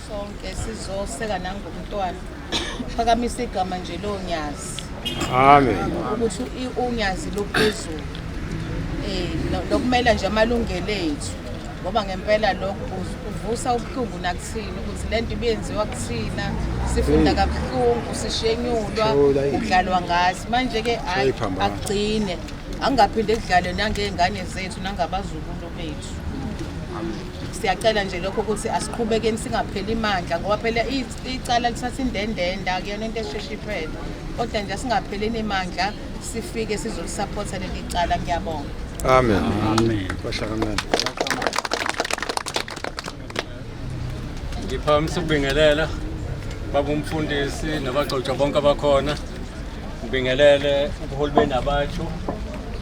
Sonke sizoseka nangomntwana. Phakamisa igama nje lonyazi. Amen. Ukuthi unyazi lophezulu. Lokumela nje amalungelo ethu. Ngoba ngempela lokho uvusa ubuhlungu nakuthina ukuthi lento ibenziwa kuthina sifunda kabuhlungu sishenyulwa udlalwa ngathi manje ke agcine angaphinde kudlalwe nangezingane zethu nangabazukulu bethu. Siyacela nje lokho ukuthi asiqhubekeni singapheli imandla ngoba phela icala lithatha indendenda akuyona into esheshe iphele kodwa nje singapheleni imandla sifike sizolisupporta leli cala. Ngiyabonga. Amen. Amen. Kwahlakamela. Ngiphamisa ukubingelela baba umfundisi nabagcogca bonke abakhona. Ngibingelele ubuhulumeni abathu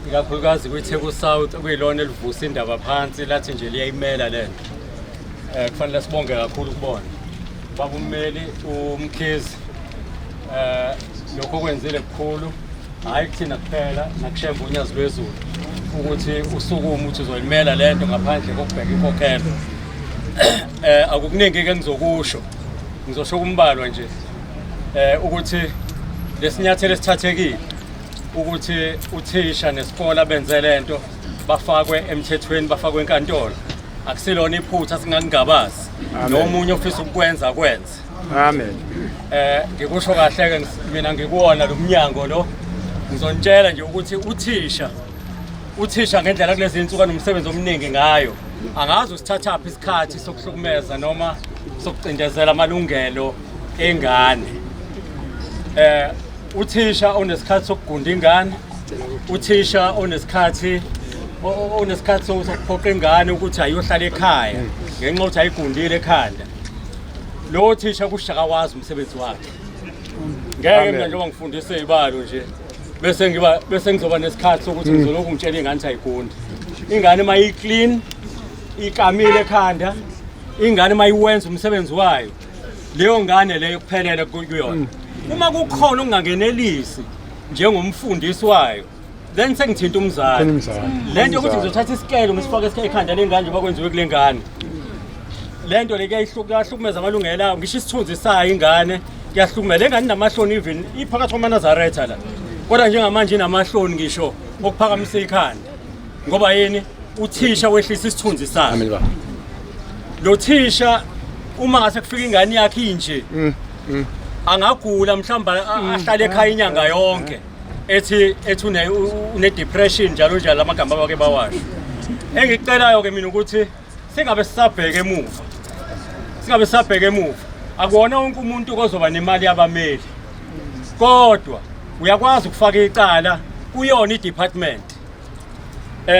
ikakhulukazi kwiTheku South okuyilona elivusa indaba phansi lathi nje liyayimela lento. Kufanele sibonge kakhulu kubona baba ummeli uMkhizi lokho kwenzile kukhulu hayi kuthina kuphela nakuShembe unyazi lwezulu ukuthi usukuma ukuthi uzoyimela lento ngaphandle kokubheka inkokhelo. Akukuningi ke ngizokusho ngizosho kumbalwa nje ukuthi lesinyathelo esithathekile ukuthi uthisha nesikole benze lento bafakwe emthethweni bafakwe enkantolo akusilona iphutha singakungabazi nomunye ofisa ukwenza kwenza. Amen. Ngikusho kahle ke mina ngikuwona lo mnyango lo ngizonitshela nje ukuthi uthisha ngendlela kulezi insuku anomsebenzi omningi ngayo angazi usithathaphi isikhathi sokuhlukumeza noma sokucindezela amalungelo engane. Uthisha onesikhathi sokugunda ingane, uthisha onesikhathi sokuphoqa ingane ukuthi ayohlala ekhaya ngenxa ukuthi ayigundile ekhanda. Lo thisha kushaka wazi umsebenzi wakhe. Ngeke mina njengoba ngifundise izibalo nje bese ngizoba nesikhathi sokuthi ngizolokhu ngitshela ingane ukuthi ayigundi. Ingane mayiclean, ikamile ekhanda, ingane mayiwenza umsebenzi wayo. Leyo ngane leyo kuphelele kuyona. Uma kukhona ungangenelisi njengomfundisi wayo, then sengithinta umzali. Lento ukuthi ngizothatha isikelo ngisifake ekhanda lengane nje bakwenziwe kule ngane. Lento le kuyahlukumeza amalungelo ayo, ngisho isithunzi sayo ingane kuyahlukumeza. Lengane namahloni even iphakathi kwamaNazaretha la. Kodwa njengamanje inamahloni ngisho okuphakamisa ikhanda. Ngoba yini uthisha wehlisa isithunzi sayo. Lo thisha uma ngase kufika ingane yakhe inje angagula mhlamba ahlale ekhaya inyanga yonke ethi une depression njalo njalo amagama bakhe bawasho. Engicelayo ke mina ukuthi singabe sisabheke emuva. Singabe sisabheke emuva. Akuwona wonke umuntu ozoba nemali yabameli. Kodwa uyakwazi ukufaka icala kuyona idepartment.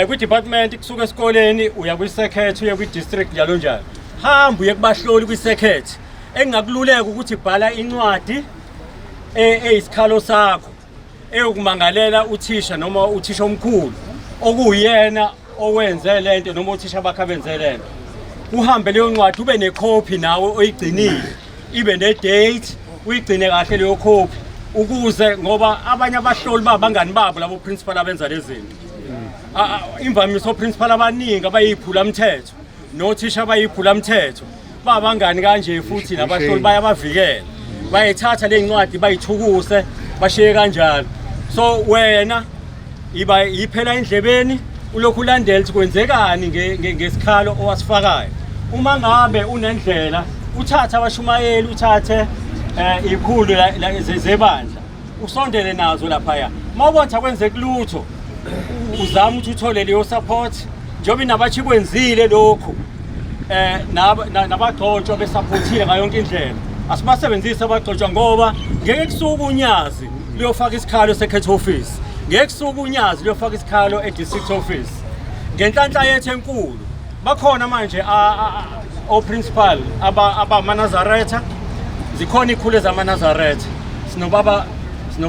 Kwi-department kusuka esikoleni uya kwi-secretary uya kwi-district njalo njalo. Hamba uye kubahloli kwi-secretary. Engakululeka ukuthi ibhala incwadi eyisikhalo sakho eyokumangalela uthisha noma uthisha omkhulu okuyena owenze lento noma uthisha bakhe abenze lento. Uhambe leyo ncwadi ube necopy nawe oyigcinile, ibe ne-date uyigcine kahle leyo copy ukuze ngoba abanye abahloli babangani babo labo principal abenza lezi zinto. Imvamiso principal abaningi abayiphula umthetho nothisha abayiphula umthetho babangani kanje futhi nabahloli bayabavikela. Bayithatha le ncwadi bayithukuse bashiye kanjalo. So wena iba iphela endlebeni ulokhu ulandela ukuthi kwenzekani ngesikhalo owasifakayo. Uma ngabe unendlela uthatha abashumayeli uthathe ikhulu zebandla usondele nazo lapha ya. Mawubona kwenzeka lutho uzama ukuthi uthole leyo support njobe nabathi kwenzile lokho nabagcotshwa besupportile ngayo yonke indlela. Asibasebenzise abagcotshwa ngoba ngeke kusuka unyazi liyofaka isikhalo secret office. Ngeke kusuka unyazi liyofaka isikhalo e-district office. Ngenhlanhla yethu enkulu bakhona manje o-principal abamaNazaretha, zikhona ikhulu ezamaNazaretha. Sinobaba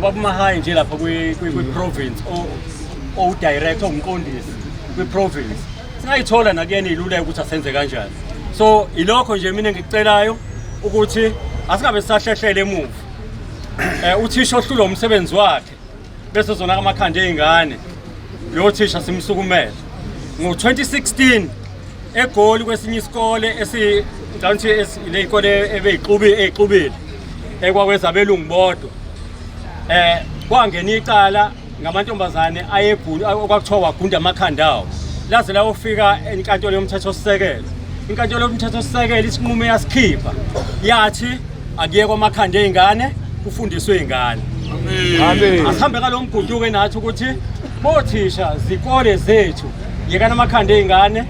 uMahayi nje lapha kwi-province o-director umqondisi kwi-province. Singayithola nakuyena iluleka ukuthi asenze kanjani. So ilokho nje mina ngicelayo ukuthi asingabe sisahlehlele emuva. Uthisha ohlula umsebenzi wakhe bese zona amakhanda ezingane lo thisha simsukumele. Ngo-2016 eGoli kwesinye isikole ngathi lezikole ebeyixubile ekwakwezabelungu bodwa. Kwangena icala ngamantombazane okwakuthiwa wagunda amakhanda awo. Laze la ufika enkantolo yomthethosisekelo. Inkantolo yomthethosisekelo isinqumo yasikhipha yathi akuye kwamakhanda ezingane kufundiswe izingane. Amen. Asihambe kalomguduko enathi ukuthi bothisha zikole zethu yekana amakhanda ezingane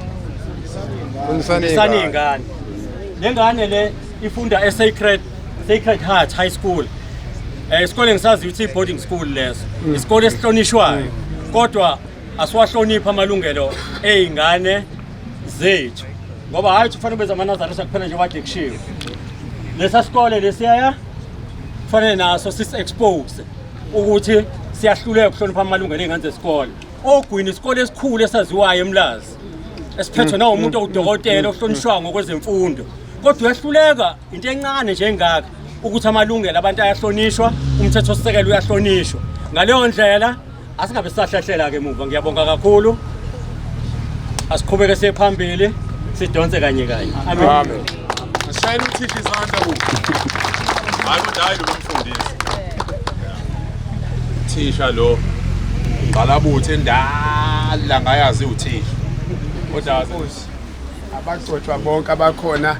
fundisane izingane. Lengane le ifunda eSacred Heart High School. Isikole ngisazi ukuthi boarding school leso. Isikole esihlonishwayo. Kodwa asiwahlonipha amalungelo ezingane zethu. Ngoba hayi kufanele benza amaNazaretha kuphela nje kade kushiwo. Lesa sikole lesiyaya kufanele naso sis-expose ukuthi siyahluleka ukuhlonipha amalungelo ezingane zesikole. Ogwini isikole esikhulu esaziwayo eMlazi. Esiphethwe nawo umuntu owudokotela ohlonishwa ngokwezemfundo. Kodwa uyahluleka into encane nje engaka ukuthi amalungelo abantu ayahlonishwa, umthethosisekelo uyahlonishwa. Ngaleyo ndlela asingabe sisahlehlela ke emuva. Ngiyabonga kakhulu. Asiqhubeke sephambili sidonse kanye kanye. Amen. Asayini uthisha izandla ku. Hayi kodwa lo mfundisi. Thisha lo ngalabuthe endala ngayazi uthisha. Kodwa abagcotshwa bonke abakhona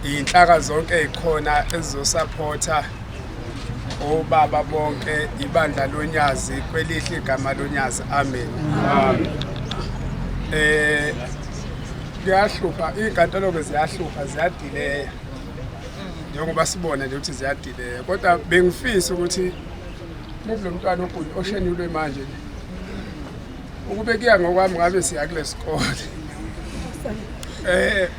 inhlaka zonke ezikhona ezizosupporta obaba bonke ibandla lonyazi kwelihle igama lonyazi. Amen. Kuyahlupa inkantolo ke ziyahlupa ziyadileya njengoba sibona nje ukuthi ziyadileya. Kodwa bengifisa ukuthi lo mntwana oshenulwe manje ukube kuya ngokwami ngabe siya kule sikole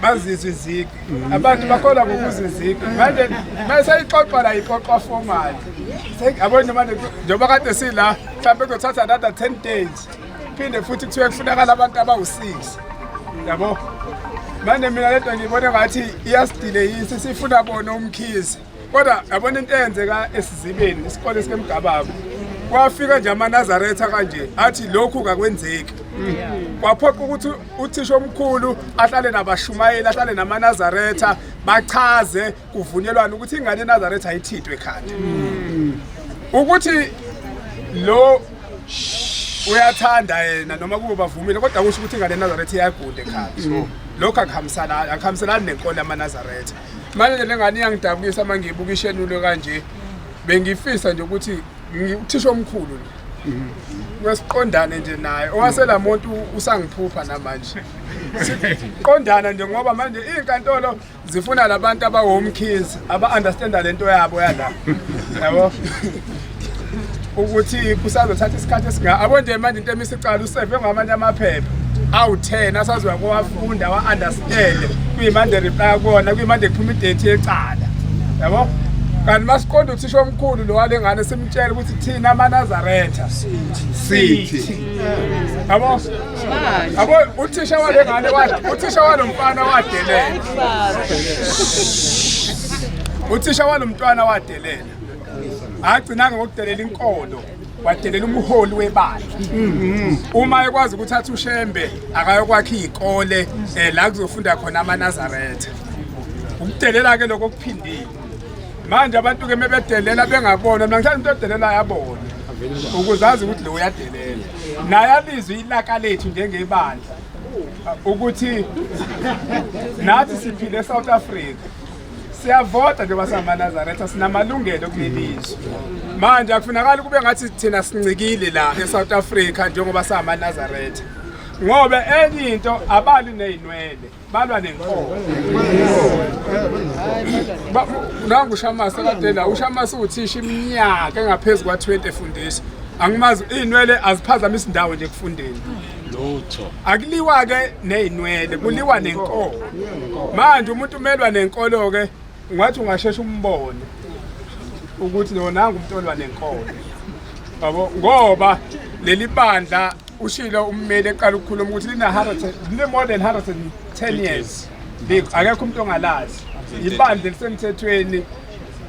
bazizwe iziki abantu bakholwa ngokuza iziki manje mayisayixoxa la ixoxa formal yabona manje njengoba kade sila mhlawumbe kuzothatha another 10 days phinde futhi kuthiwe kufunakala abantu abawu6 yabo manje mina lento ngibona ngathi iyasidileyisa sifuna bona umkhizi kodwa yabona into eyenzeka esizibeni isikole sikemgababo kwafika nje amaNazaretha kanje athi lokhu kakwenzeki kwaphoqa ukuthi uthisha omkhulu ahlale nabashumayeli ahlale namaNazaretha bachaze kuvunyelwana ukuthi ingane yeNazaretha ayithithwe ekhanda ukuthi lo uyathanda yena noma kube bavumile kodwa kusho ukuthi ingane yeNazaretha iyagunda ekhanda so lokho akhambiselani nenkolo yamaNazaretha manje lengane iyangidabukisa mangiyibuka ishenulo kanje bengifisa nje ukuthi ngithisha omkhulu ngesiqondane nje naye owasela muntu usangiphupha namanje siqondana nje ngoba manje izinkantolo zifuna labantu abawomkhizi aba-understanda lento yabo yala yabo ukuthi kusazothatha isikhathi abo nje manje into emisicala useve ngamanye amaphepha awu-10 asaziwa kwafunda wa-understand kuyimanje reply kona kuyimanje kuphuma idate yecala yabo kanti masiqonda uthisha omkhulu lo wale ngane simtshela ukuthi thina amaNazaretha sithi yabo uthisha wale ngane uthisha walomfana wadelela uthisha walomntwana wadelela agcinanga ngokudelela inkolo wadelela umholi webandla uma ekwazi ukuthi athi uShembe akayokwakha izikole la kuzofunda khona amaNazaretha ukudelela ke lokho kuphindile manje abantu ke mebedelela bengabona mina ngithanda into odelela yabona ukuzazi ukuthi lo uyadelela naye abizwe ilaka lethu njengebandla ukuthi nathi siphile eSouth Africa siyavota njengoba samaNazaretha sinamalungelo kulelizwe manje akufunakala kube ngathi thina sincikile la eSouth Africa njengoba samaNazaretha ngoba enye into abali nezinwele balwa nenkolo nangu uShamasa kade la uShamasa uthisha iminyaka engaphezulu kwa20 efundisa angimazi izinwele aziphazamisa indawo nje kufundeni lutho akuliwa ke nezinwele kuliwa nenkolo manje umuntu umelwa nenkolo ke ngathi ungashesha umbone ukuthi lo nangu umuntu olwa nenkolo yabo ngoba leli bandla ushilo ummeli eqala ukukhuluma ukuthi line more than 110 years akekho umuntu ongalazi ibandla lisemthethweni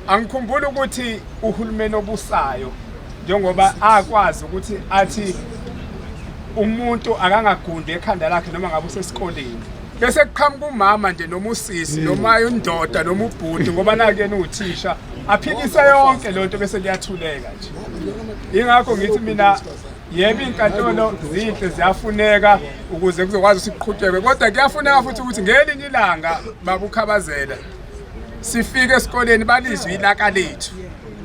angikhumbula ukuthi uhulumeni obusayo njengoba akwazi ukuthi athi umuntu akangagundi ekhanda lakhe noma ngabe usesikoleni bese kuqhamuka umama nje noma usisi noma indoda noma ubhuti ngoba nakuyena uthisha aphikise yonke lonto bese liyathuleka nje ingakho ngithi mina yebo inkantolo zinhle ziyafuneka ukuze kuzokwazi ukuqhubeka kodwa kuyafuneka futhi ukuthi ngelinye ilanga babukhabazela sifike esikoleni balizwe ilaka lethu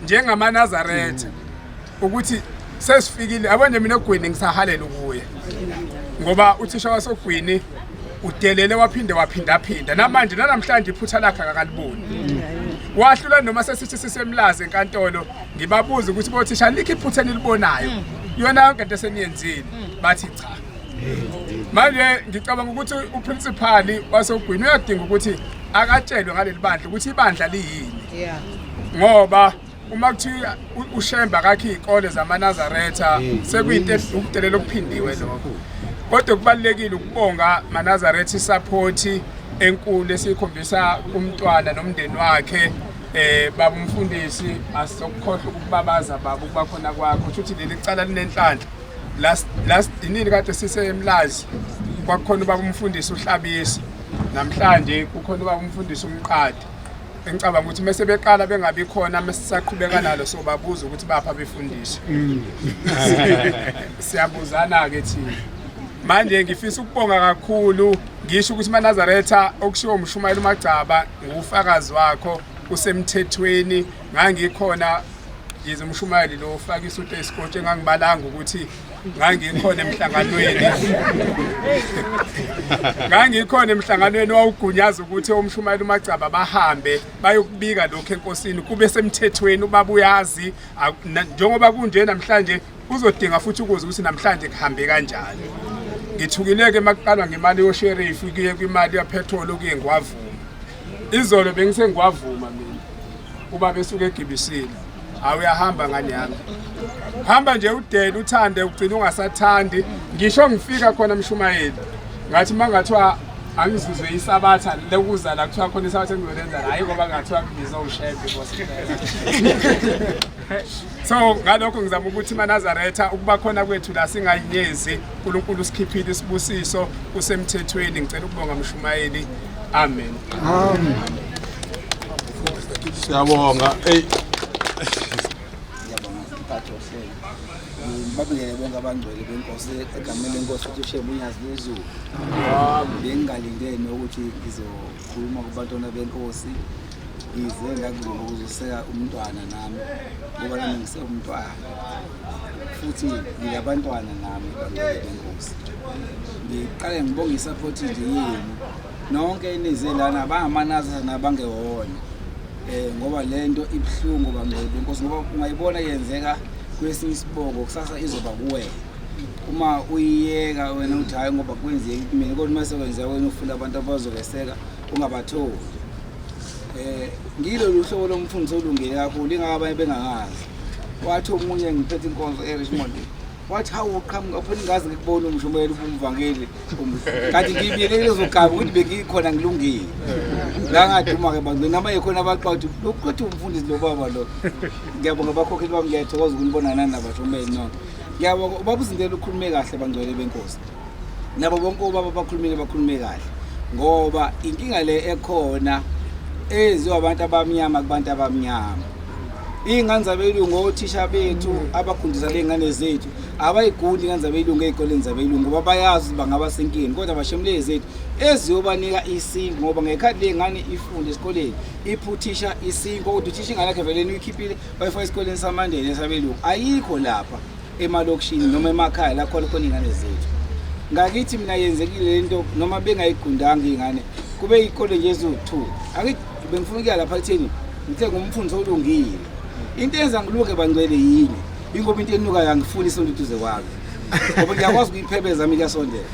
njengamaNazaretha ukuthi sesifikile yabo nje mina ogwini ngisahalela ukuya ngoba uthisha wasogwini udelele waphinda namanje namhlanje iphutha lakhe akakaliboni wahlula noma sesithi sisemlazi enkantolo ngibabuza ukuthi bothisha likho iphutha nilibonayo yona yonke into eseniyenzile bathi cha manje ngicabanga ukuthi uprincipal wasogwini uyadinga ukuthi akatshelwe ngaleli bandla ukuthi ibandla liyini ngoba uma kuthiwa uShembe akakhe izikole zamaNazaretha sekuyinto ukudelela okuphindiwe lokho kodwa kubalekile ukubonga amaNazaretha isupport enkulu esikhombisa umntwana nomndeni wakhe baba umfundisi asizokukhohlwa ukubabaza baba ukubakhona kwakho ukuthi leli cala linenhlanhla last inini kade sisemlazi kwakhona baba umfundisi uhlabisi namhlanje kukhona baba umfundisi umqadi engicabanga ukuthi mase beqala bengabi khona mesisaqhubeka nalo sobabuza ukuthi bapha befundisa siyabuzana ke thina manje ngifisa ukubonga kakhulu ngisho ukuthi amaNazaretha okushiwo umshumayeli uMagcaba ngufakazi wakho usemthethweni ngangikhona yize umshumayeli lo ufaka isonto esikole engangibalanga ukuthi ngangikhona emhlanganweni wawugunyaza ukuthi umshumayeli uMagcaba bahambe bayokubika lokho enkosini kube semthethweni ubaba uyazi njengoba kunje namhlanje uzodinga futhi ukuze ukuthi namhlanje kuhambe kanjani ngithukileke makuqalwa ngemali yosheriff kuye kwimali yapetrol okuye ngwavuma izolo bengisengwavuma mina kuba besuke egibisile awuyahamba ngani yami hamba nje udele uthande ugcina ungasathandi ngisho ngifika khona mshumayeli ngathi mangathiwa angizizwe isabatha lekuza la kuthiwa khona isabatha engizolenza hayi ngoba ngathiwa ngibiza uShembe so ngalokho ngizama ukuthi maNazaretha ukuba khona kwethu la singayinyezi uNkulunkulu usikhiphile isibusiso kusemthethweni ngicela ukubonga mshumayeli amen Siyabonga babingelele bonke abangcwele benkosi egameni lenkosi ukuthi uShembe unyazi lezulu bengingalindele ukuthi ngizokhuluma kubantwana benkosi ize ngakubonga ukuzoseka umntwana nami ngoba nami ngisewumntwana futhi ngilabantwana nami bangcwele benkosi ngiqale ngibonga isupport nje yenu nonke enize lana bangamanaza nabangewona ngoba lento ibhlungu bangcwele benkosi ngoba ungayibona yenzeka kwesinye isibongo kusasa izoba kuwe uma uyiyeka wena uthi hayi ngoba kwenzeke mina kodwa mase kwenzeka wena ufuna abantu abazokweseka ungabatholi ngilo luhlobo lomfundisi olungile kakhulu ingakabanye bengangazi wathi omunye ngiphethe inkonzo eRichmond wathi hawu uqhamuka phela ngazi ngikubona umshumayeli umvangeli kanti ngibiyelele lezogaba ukuthi bengikhona ngilungile la ngaduma ke bantu noma ekhona abaqawuthi lokho umfundisi lo baba lo ngiyabonga abakhokheli bami ngiyathokoza ukunibona nani nabashomeli nonke ngiyabonga ubabuzindela ukukhulume kahle bangcwele benkosi nabo bonke obaba bakhulume kahle ngoba inkinga le ekhona eziwa abantu abamnyama kubantu abamnyama ingane zabelungu othisha bethu abafundisa lengane zethu abayigundi ingane zabelungu ezikoleni zabelungu ngoba bayazi bangaba senkini kodwa abashemule zethu eziyobanika isingo ngoba ngekhathi lengane ifunda esikoleni iphuthisha isingo kodwa uthisha ingane yakhe vele uyikhiphile wayifaka esikoleni samandeni esabelungu ayikho lapha emalokishini noma emakhaya la khona ingane zethu ngakithi mina yenzekile lento noma bengayigundanga ingane kube izikole nje ezo2 akithi bengifuna ukuya lapha ekutheni ngithe ngumfundisi olungile into enza ngiluke bangcwele yini ingoba into enuka yangifuni isonto duze kwami ngoba ngiyakwazi ukuyiphebeza mina iyasondela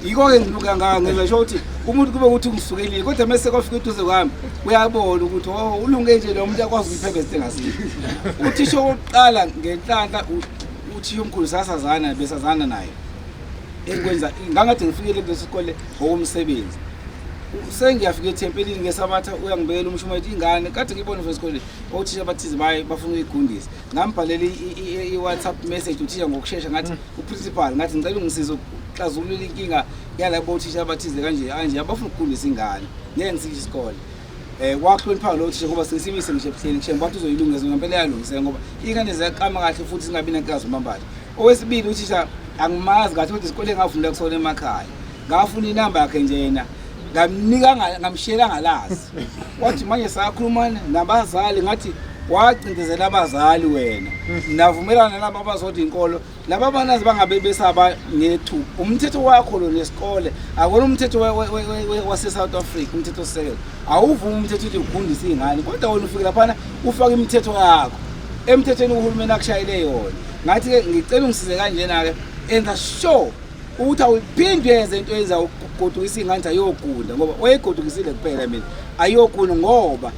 yiko ke ngiluka ngangeza shothi umuntu kube ukuthi ngisukelile kodwa mase kwafika eduze kwami uyabona ukuthi ulunge nje lo muntu yakwazi ukuyiphebeza engasini uthisho oqala ngenhlanhla uthisho omkhulu sasazana besazana naye ekwenza ngangathi ngifikele kulesikole ngokumsebenzi sengiyafika ethempelini ngesabatha uyangibekela umshumayeli ingane kade ngibona esikoleni othisha bathize bafuna ukuyigundisa ngambhalela i-WhatsApp message uthisha ngokusheshsha ngathi uprincipal ngathi ngicela ungisize ukuxazulula inkinga yalabo othisha bathize kanje abafuna ukugundisa ingane ngeke ngisisho isikole wahlonipha lo thisha ngoba sesimise ngisho ebuhleni Shembe bathi uzoyilungisa ngempela yalungiseka ngoba ingane ziyaqama kahle futhi singabi nenkazi umbambala owesibili uthisha angimazi ngathi ukuthi isikole engafunda kusona emakhaya ngafuna inamba yakhe nje yena ngamnika ngamshela ngalazi wathi manje sakhuluma nabazali ngathi wacindezela abazali wena navumelana nabo abazothi inkolo laba banazi bangabe besaba nethu umthetho wakho lo nesikole akona umthetho wase South Africa umthetho osekela awuvumi umthetho ukuthi ugundise ingane kodwa wena ufike lapha ufaka imithetho yakho emthethweni uhulumeni akushayile yona ngathi ke ngicela ungisize kanjena ke enza sure ukuthi awuphinde yenze into ezagodukisa ingane ayogunda ngoba wayegodukisile kuphela mina ayogunda ngoba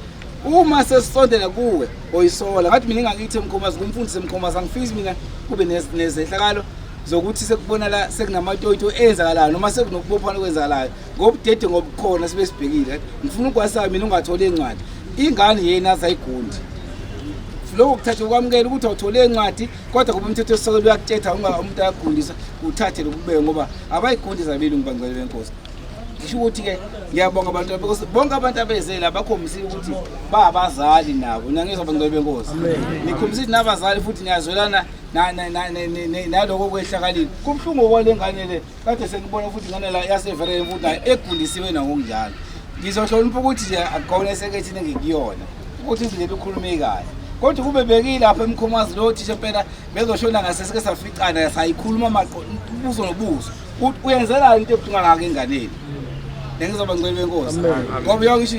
uma sesisondela kuwe oyisola ngathi mina ngakithi emkhomazi kumfundisi emkhomazi angifisi mina kube nezehlakalo zokuthi sekubona la sekunamatoyito enzakalayo noma sekunokubophana kwenzakalayo ngobudede ngobukhona sibe sibhekile ngifuna ukwasayo mina ungathole encwadi ingane yena azayigundi lokho kuthatha ukwamukela ukuthi awuthole encwadi kodwa kuba umthetho wesokelo uyakuthetha umuntu ayagundisa uthathe lokubeka ngoba abayigundi zabelungu bangcwele benkosi ngisho ukuthi ke ngiyabonga abantu benkosi bonke abantu abezela abakhombisile ukuthi babazali nabo nangizwa bangcwele benkosi nikhombisile nabazali futhi niyazwelana naloko kwehlakalile kubhlungu okwale ngane le kade sengibona futhi ingane la yasevereni futhi egundisiwe nangokunjalo ngizohlonipha ukuthi nje akugone sekethini ngikuyona ukuthi izindlela ukhulume kahle kodwa kube bekile lapha emkhomazi lo thisha phela bezoshona ngasesike saficana sayikhuluma ubuso nobuso uyenzela into ebuhlungu ngake enganeni ngizoba ngcwele benkosi ngoba yonke isho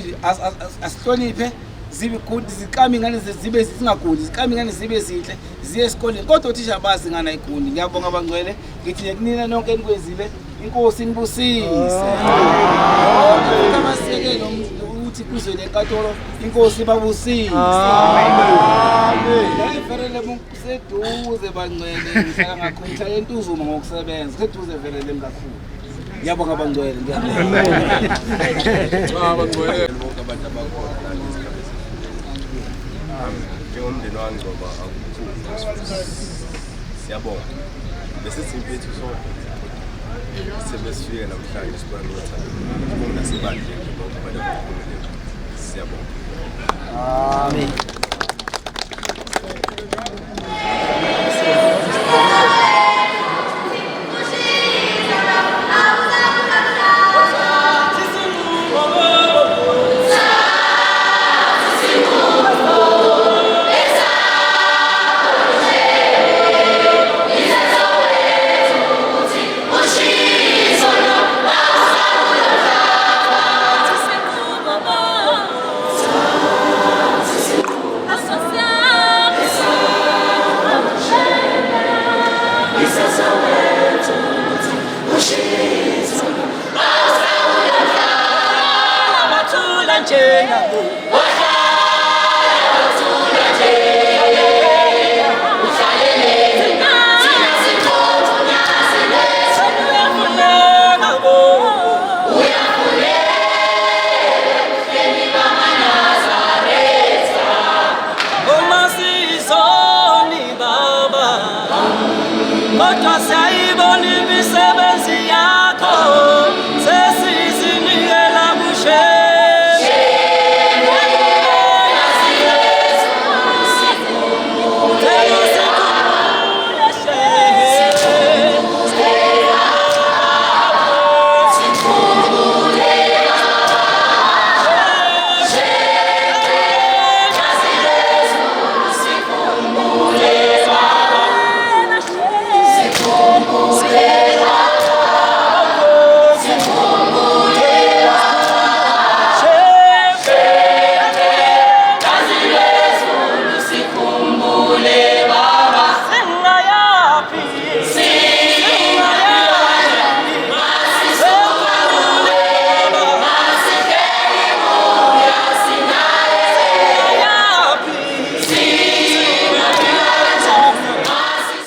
asihloniphe zibe good ziqame ingane zibe zingaguli ziqame ingane zibe zinhle ziye esikoleni kodwa uthisha bazi ingane ayigundi ngiyabonga abangcwele ngithi kunina nonke enikwezile inkosi inibusise abasekelo ukuthi kuze lenkatolo inkosi babusise amen verele museduze bangcwele ngihlala ngakhulisa entuzuma ngokusebenza seduze verele kakhulu ngiyabonga abangcwele ngiyabonga abangcwele bonke abantu abakhona njengomndeni wangizoba siyabonga besithi impethu sonke sebesifike namhlanje sibona ukuthi nasibandle nje bonke abantu abakhona siyabonga amen